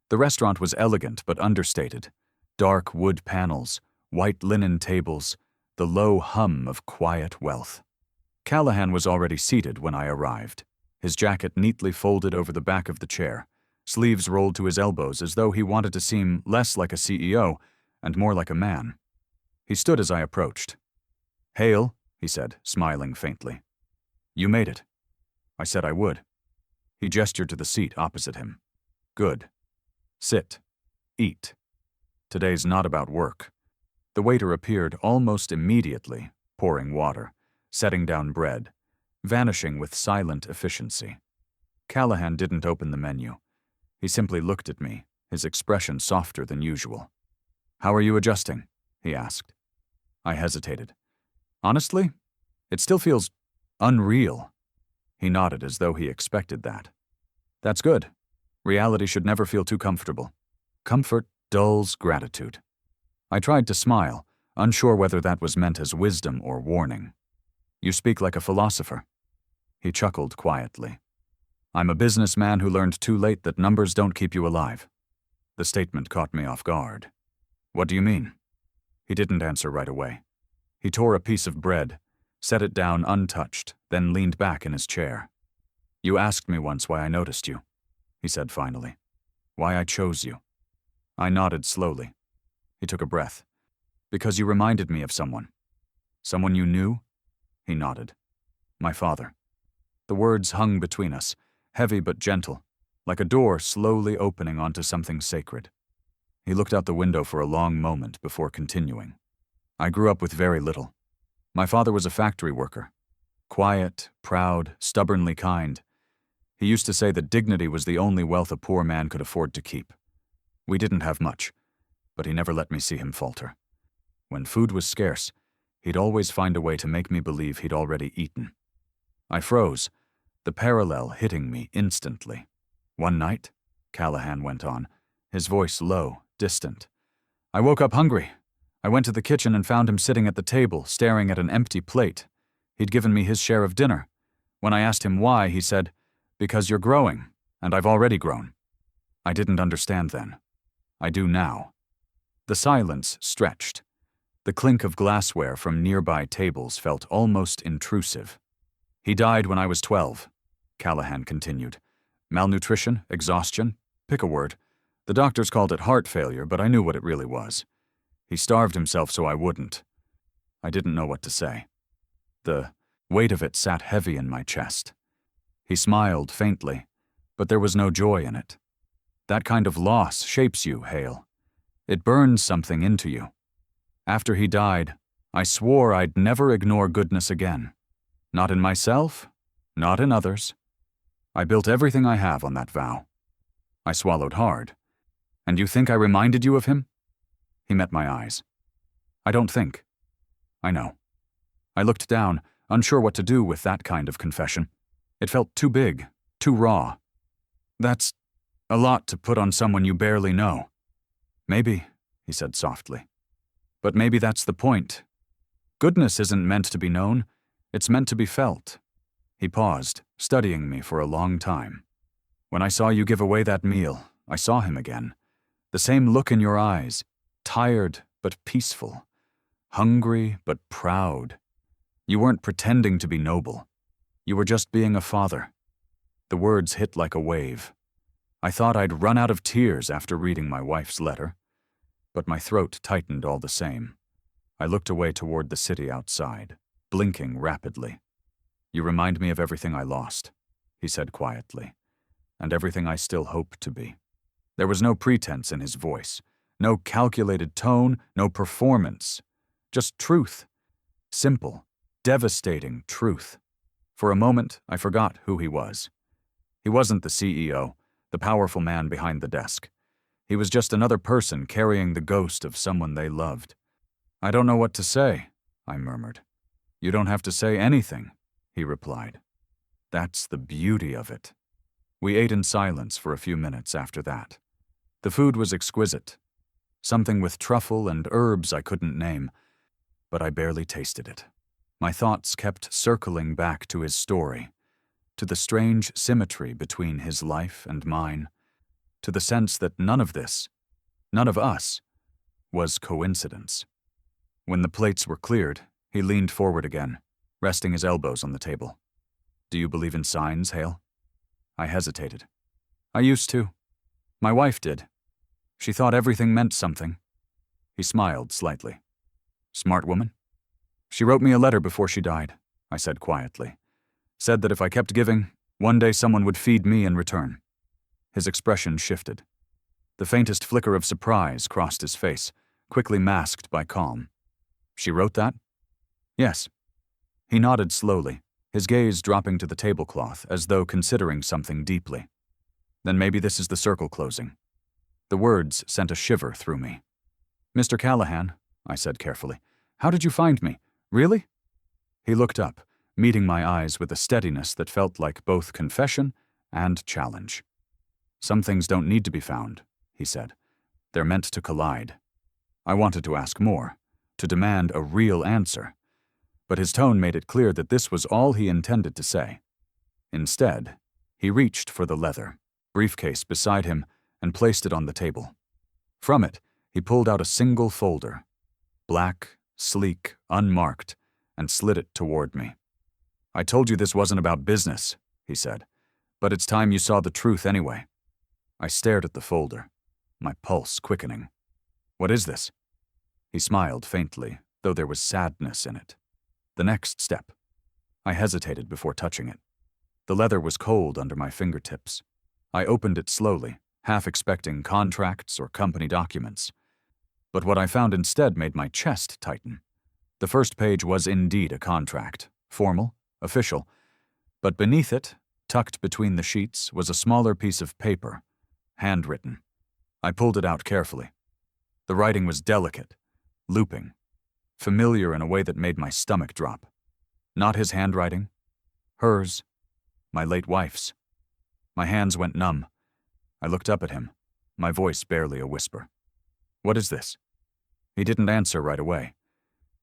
The restaurant was elegant but understated. Dark wood panels, white linen tables, the low hum of quiet wealth. Callahan was already seated when I arrived, his jacket neatly folded over the back of the chair, sleeves rolled to his elbows as though he wanted to seem less like a CEO and more like a man. He stood as I approached. "Hale," he said, smiling faintly. "You made it." I said I would. He gestured to the seat opposite him. "Good. Sit. Eat. Today's not about work." The waiter appeared almost immediately, pouring water, setting down bread, vanishing with silent efficiency. Callahan didn't open the menu. He simply looked at me, his expression softer than usual. "How are you adjusting?" he asked. I hesitated. "Honestly, it still feels unreal." He nodded as though he expected that. "That's good. Reality should never feel too comfortable. Comfort dulls gratitude." I tried to smile, unsure whether that was meant as wisdom or warning. "You speak like a philosopher." He chuckled quietly. "I'm a businessman who learned too late that numbers don't keep you alive." The statement caught me off guard. "What do you mean?" He didn't answer right away. He tore a piece of bread, set it down untouched, then leaned back in his chair. "You asked me once why I noticed you," he said finally. "Why I chose you." I nodded slowly. He took a breath. "Because you reminded me of someone." "Someone you knew?" He nodded. "My father." The words hung between us, heavy but gentle, like a door slowly opening onto something sacred. He looked out the window for a long moment before continuing. "I grew up with very little. My father was a factory worker. Quiet, proud, stubbornly kind. He used to say that dignity was the only wealth a poor man could afford to keep. We didn't have much, but he never let me see him falter. When food was scarce, he'd always find a way to make me believe he'd already eaten." I froze, the parallel hitting me instantly. "One night," Callahan went on, his voice low, distant, "I woke up hungry. I went to the kitchen and found him sitting at the table, staring at an empty plate. He'd given me his share of dinner. When I asked him why, he said, 'Because you're growing, and I've already grown.' I didn't understand then. I do now." The silence stretched. The clink of glassware from nearby tables felt almost intrusive. "He died when I was 12, Callahan continued. "Malnutrition, exhaustion, pick a word. The doctors called it heart failure, but I knew what it really was. He starved himself so I wouldn't." I didn't know what to say. The weight of it sat heavy in my chest. He smiled faintly, but there was no joy in it. "That kind of loss shapes you, Hale. It burns something into you. After he died, I swore I'd never ignore goodness again. Not in myself, not in others. I built everything I have on that vow." I swallowed hard. "And you think I reminded you of him?" He met my eyes. "I don't think." "I know." I looked down, unsure what to do with that kind of confession. It felt too big, too raw. "That's a lot to put on someone you barely know." "Maybe," he said softly. "But maybe that's the point. Goodness isn't meant to be known, it's meant to be felt." He paused, studying me for a long time. "When I saw you give away that meal, I saw him again. The same look in your eyes, tired but peaceful, hungry but proud. You weren't pretending to be noble. You were just being a father." The words hit like a wave. I thought I'd run out of tears after reading my wife's letter, but my throat tightened all the same. I looked away toward the city outside, blinking rapidly. "You remind me of everything I lost," he said quietly, "and everything I still hope to be." There was no pretense in his voice, no calculated tone, no performance, just truth. Simple, devastating truth. For a moment, I forgot who he was. He wasn't the CEO, the powerful man behind the desk. He was just another person carrying the ghost of someone they loved. "I don't know what to say," I murmured. "You don't have to say anything," he replied. That's the beauty of it. We ate in silence for a few minutes after that. The food was exquisite. Something with truffle and herbs I couldn't name, but I barely tasted it. My thoughts kept circling back to his story, to the strange symmetry between his life and mine, to the sense that none of this, none of us, was coincidence. When the plates were cleared, he leaned forward again, resting his elbows on the table. "Do you believe in signs, Hale?" I hesitated. "I used to. My wife did. She thought everything meant something." He smiled slightly. Smart woman? She wrote me a letter before she died, I said quietly. Said that if I kept giving, one day someone would feed me in return. His expression shifted. The faintest flicker of surprise crossed his face, quickly masked by calm. She wrote that? Yes. He nodded slowly, his gaze dropping to the tablecloth as though considering something deeply. Then maybe this is the circle closing. The words sent a shiver through me. Mr. Callahan, I said carefully, how did you find me? Really? He looked up, meeting my eyes with a steadiness that felt like both confession and challenge. Some things don't need to be found, he said. They're meant to collide. I wanted to ask more, to demand a real answer, but his tone made it clear that this was all he intended to say. Instead, he reached for the leather briefcase beside him and placed it on the table. From it, he pulled out a single folder, black, sleek, unmarked, and slid it toward me. I told you this wasn't about business, he said, but it's time you saw the truth anyway. I stared at the folder, my pulse quickening. What is this? He smiled faintly, though there was sadness in it. The next step. I hesitated before touching it. The leather was cold under my fingertips. I opened it slowly, half expecting contracts or company documents. But what I found instead made my chest tighten. The first page was indeed a contract, formal, official, but beneath it, tucked between the sheets, was a smaller piece of paper, handwritten. I pulled it out carefully. The writing was delicate, looping, familiar in a way that made my stomach drop. Not his handwriting, hers, my late wife's. My hands went numb. I looked up at him, my voice barely a whisper. What is this? He didn't answer right away.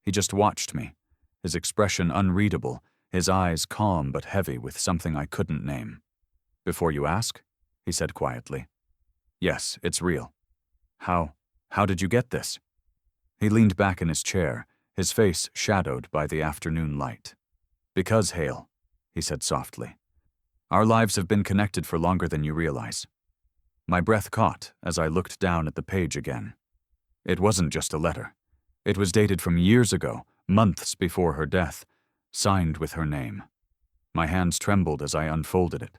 He just watched me, his expression unreadable, his eyes calm but heavy with something I couldn't name. Before you ask? He said quietly. Yes, it's real. How did you get this? He leaned back in his chair, his face shadowed by the afternoon light. Because, Hale, he said softly. Our lives have been connected for longer than you realize. My breath caught as I looked down at the page again. It wasn't just a letter. It was dated from years ago, months before her death, signed with her name. My hands trembled as I unfolded it,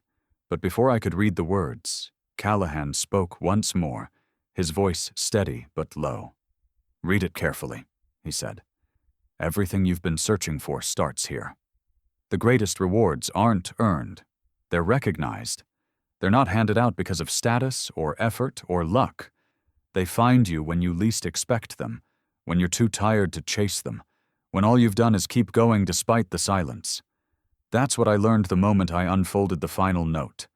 but before I could read the words, Callahan spoke once more, his voice steady but low. Read it carefully, he said. Everything you've been searching for starts here. The greatest rewards aren't earned. They're recognized. They're not handed out because of status or effort or luck. They find you when you least expect them, when you're too tired to chase them, when all you've done is keep going despite the silence. That's what I learned the moment I unfolded the final note,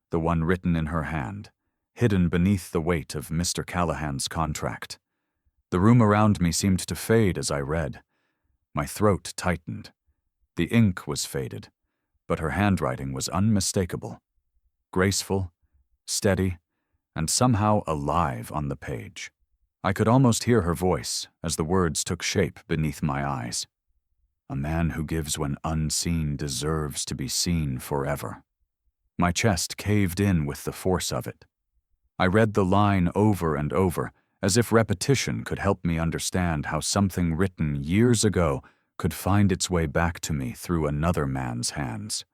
the one written in her hand, hidden beneath the weight of Mr. Callahan's contract. The room around me seemed to fade as I read. My throat tightened. The ink was faded, but her handwriting was unmistakable, graceful, steady, and somehow alive on the page. I could almost hear her voice as the words took shape beneath my eyes. A man who gives when unseen deserves to be seen forever. My chest caved in with the force of it. I read the line over and over, as if repetition could help me understand how something written years ago could find its way back to me through another man's hands.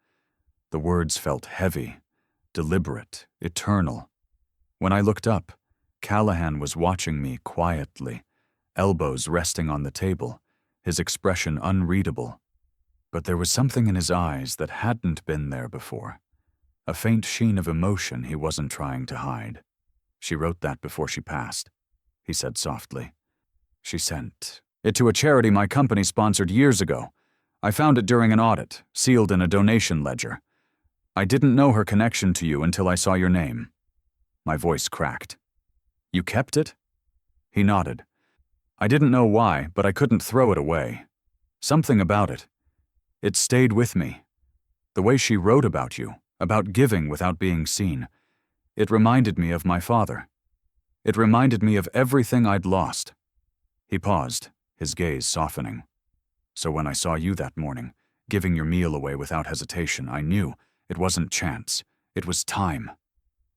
The words felt heavy, deliberate, eternal. When I looked up, Callahan was watching me quietly, elbows resting on the table, his expression unreadable. But there was something in his eyes that hadn't been there before, a faint sheen of emotion he wasn't trying to hide. She wrote that before she passed, he said softly. She sent it to a charity my company sponsored years ago. I found it during an audit, sealed in a donation ledger. I didn't know her connection to you until I saw your name. My voice cracked. You kept it? He nodded. I didn't know why, but I couldn't throw it away. Something about it. It stayed with me. The way she wrote about you, about giving without being seen. It reminded me of my father. It reminded me of everything I'd lost. He paused, his gaze softening. So when I saw you that morning, giving your meal away without hesitation, I knew it wasn't chance. It was time.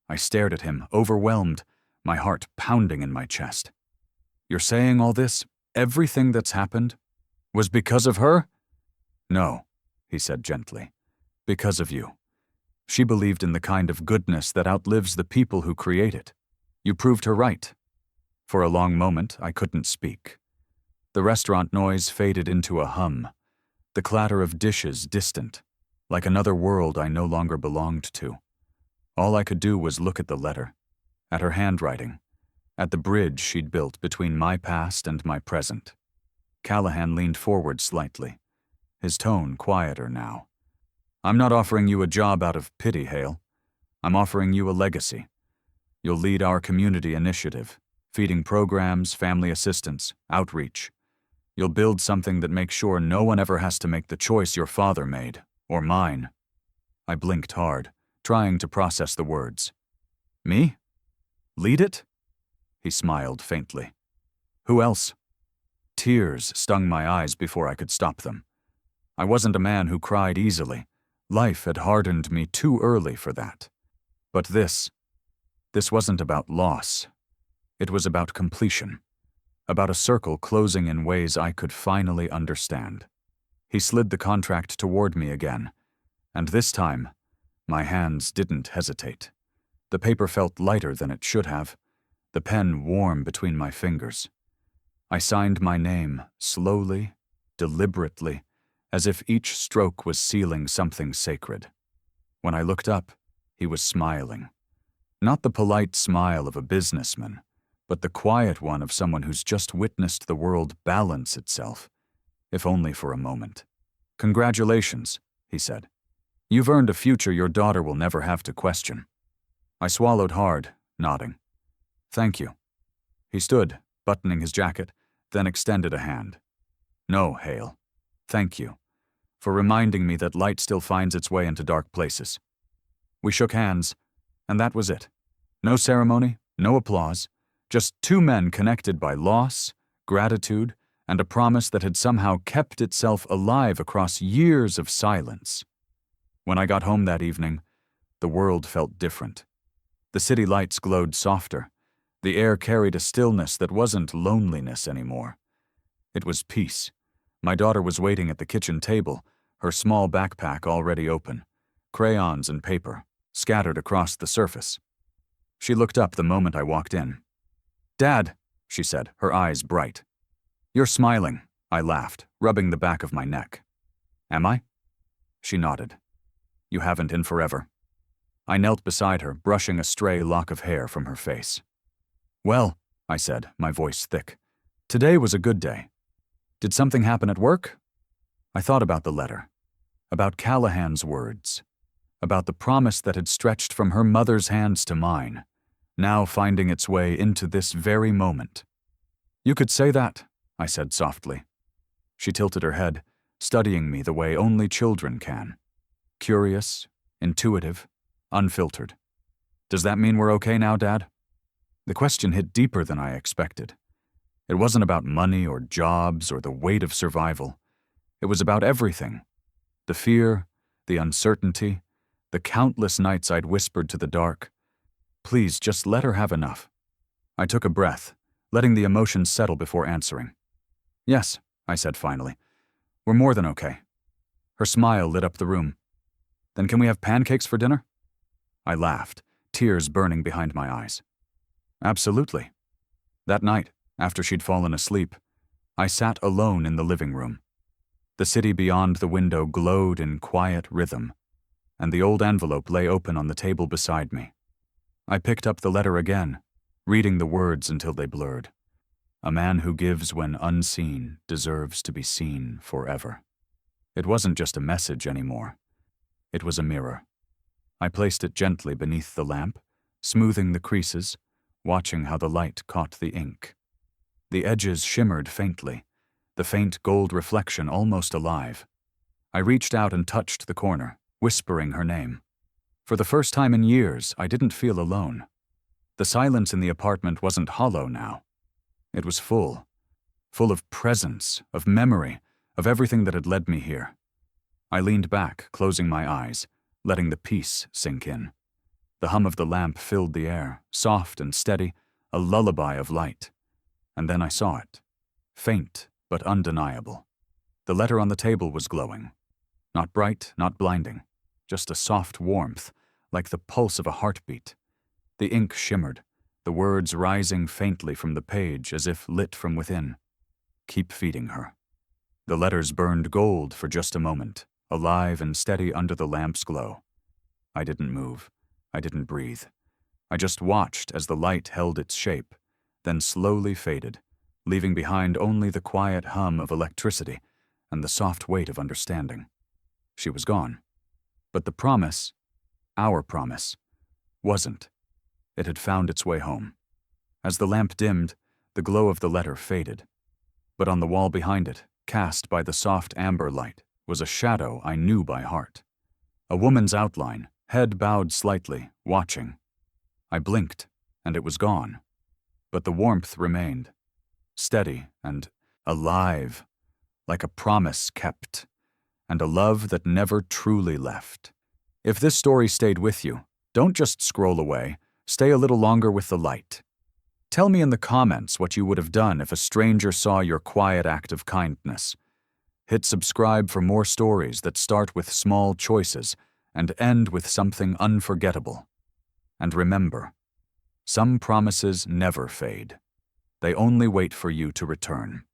I stared at him, overwhelmed, my heart pounding in my chest. You're saying all this, everything that's happened, was because of her? No, he said gently. Because of you. She believed in the kind of goodness that outlives the people who create it. You proved her right. For a long moment, I couldn't speak. The restaurant noise faded into a hum, the clatter of dishes distant, like another world I no longer belonged to. All I could do was look at the letter, at her handwriting, at the bridge she'd built between my past and my present. Callahan leaned forward slightly, his tone quieter now. I'm not offering you a job out of pity, Hale. I'm offering you a legacy. You'll lead our community initiative, feeding programs, family assistance, outreach. You'll build something that makes sure no one ever has to make the choice your father made, or mine. I blinked hard, trying to process the words. Me? Lead it? He smiled faintly. Who else? Tears stung my eyes before I could stop them. I wasn't a man who cried easily. Life had hardened me too early for that. But this wasn't about loss. It was about completion, about a circle closing in ways I could finally understand. He slid the contract toward me again, and this time, my hands didn't hesitate. The paper felt lighter than it should have, the pen warm between my fingers. I signed my name slowly, deliberately, as if each stroke was sealing something sacred. When I looked up, he was smiling. Not the polite smile of a businessman, but the quiet one of someone who's just witnessed the world balance itself, if only for a moment. Congratulations, he said. You've earned a future your daughter will never have to question. I swallowed hard, nodding. Thank you. He stood, buttoning his jacket, then extended a hand. No, Hale. Thank you for reminding me that light still finds its way into dark places. We shook hands, and that was it. No ceremony, no applause, just two men connected by loss, gratitude, and a promise that had somehow kept itself alive across years of silence. When I got home that evening, the world felt different. The city lights glowed softer. The air carried a stillness that wasn't loneliness anymore. It was peace. My daughter was waiting at the kitchen table, her small backpack already open, crayons and paper scattered across the surface. She looked up the moment I walked in. Dad, she said, her eyes bright. You're smiling, I laughed, rubbing the back of my neck. Am I? She nodded. You haven't in forever. I knelt beside her, brushing a stray lock of hair from her face. Well, I said, my voice thick, today was a good day. Did something happen at work? I thought about the letter, about Callahan's words, about the promise that had stretched from her mother's hands to mine, now finding its way into this very moment. You could say that, I said softly. She tilted her head, studying me the way only children can. Curious, intuitive, unfiltered. Does that mean we're okay now, Dad? The question hit deeper than I expected. It wasn't about money or jobs or the weight of survival. It was about everything. The fear, the uncertainty, the countless nights I'd whispered to the dark. Please, just let her have enough. I took a breath, letting the emotions settle before answering. Yes, I said finally. We're more than okay. Her smile lit up the room. Then can we have pancakes for dinner? I laughed, tears burning behind my eyes. Absolutely. That night, after she'd fallen asleep, I sat alone in the living room. The city beyond the window glowed in quiet rhythm, and the old envelope lay open on the table beside me. I picked up the letter again, reading the words until they blurred. A man who gives when unseen deserves to be seen forever. It wasn't just a message anymore. It was a mirror. I placed it gently beneath the lamp, smoothing the creases, watching how the light caught the ink. The edges shimmered faintly, the faint gold reflection almost alive. I reached out and touched the corner, whispering her name. For the first time in years, I didn't feel alone. The silence in the apartment wasn't hollow now. It was full of presence, of memory, of everything that had led me here. I leaned back, closing my eyes, letting the peace sink in. The hum of the lamp filled the air, soft and steady, a lullaby of light. And then I saw it. Faint, but undeniable. The letter on the table was glowing. Not bright, not blinding. Just a soft warmth, like the pulse of a heartbeat. The ink shimmered, the words rising faintly from the page as if lit from within. Keep feeding her. The letters burned gold for just a moment, alive and steady under the lamp's glow. I didn't move. I didn't breathe. I just watched as the light held its shape, then slowly faded, leaving behind only the quiet hum of electricity and the soft weight of understanding. She was gone. But the promise, our promise, wasn't. It had found its way home. As the lamp dimmed, the glow of the letter faded. But on the wall behind it, cast by the soft amber light, was a shadow I knew by heart. A woman's outline, head bowed slightly, watching. I blinked, and it was gone. But the warmth remained, steady and alive, like a promise kept, and a love that never truly left. If this story stayed with you, don't just scroll away, stay a little longer with the light. Tell me in the comments what you would have done if a stranger saw your quiet act of kindness. Hit subscribe for more stories that start with small choices and end with something unforgettable. And remember, some promises never fade. They only wait for you to return.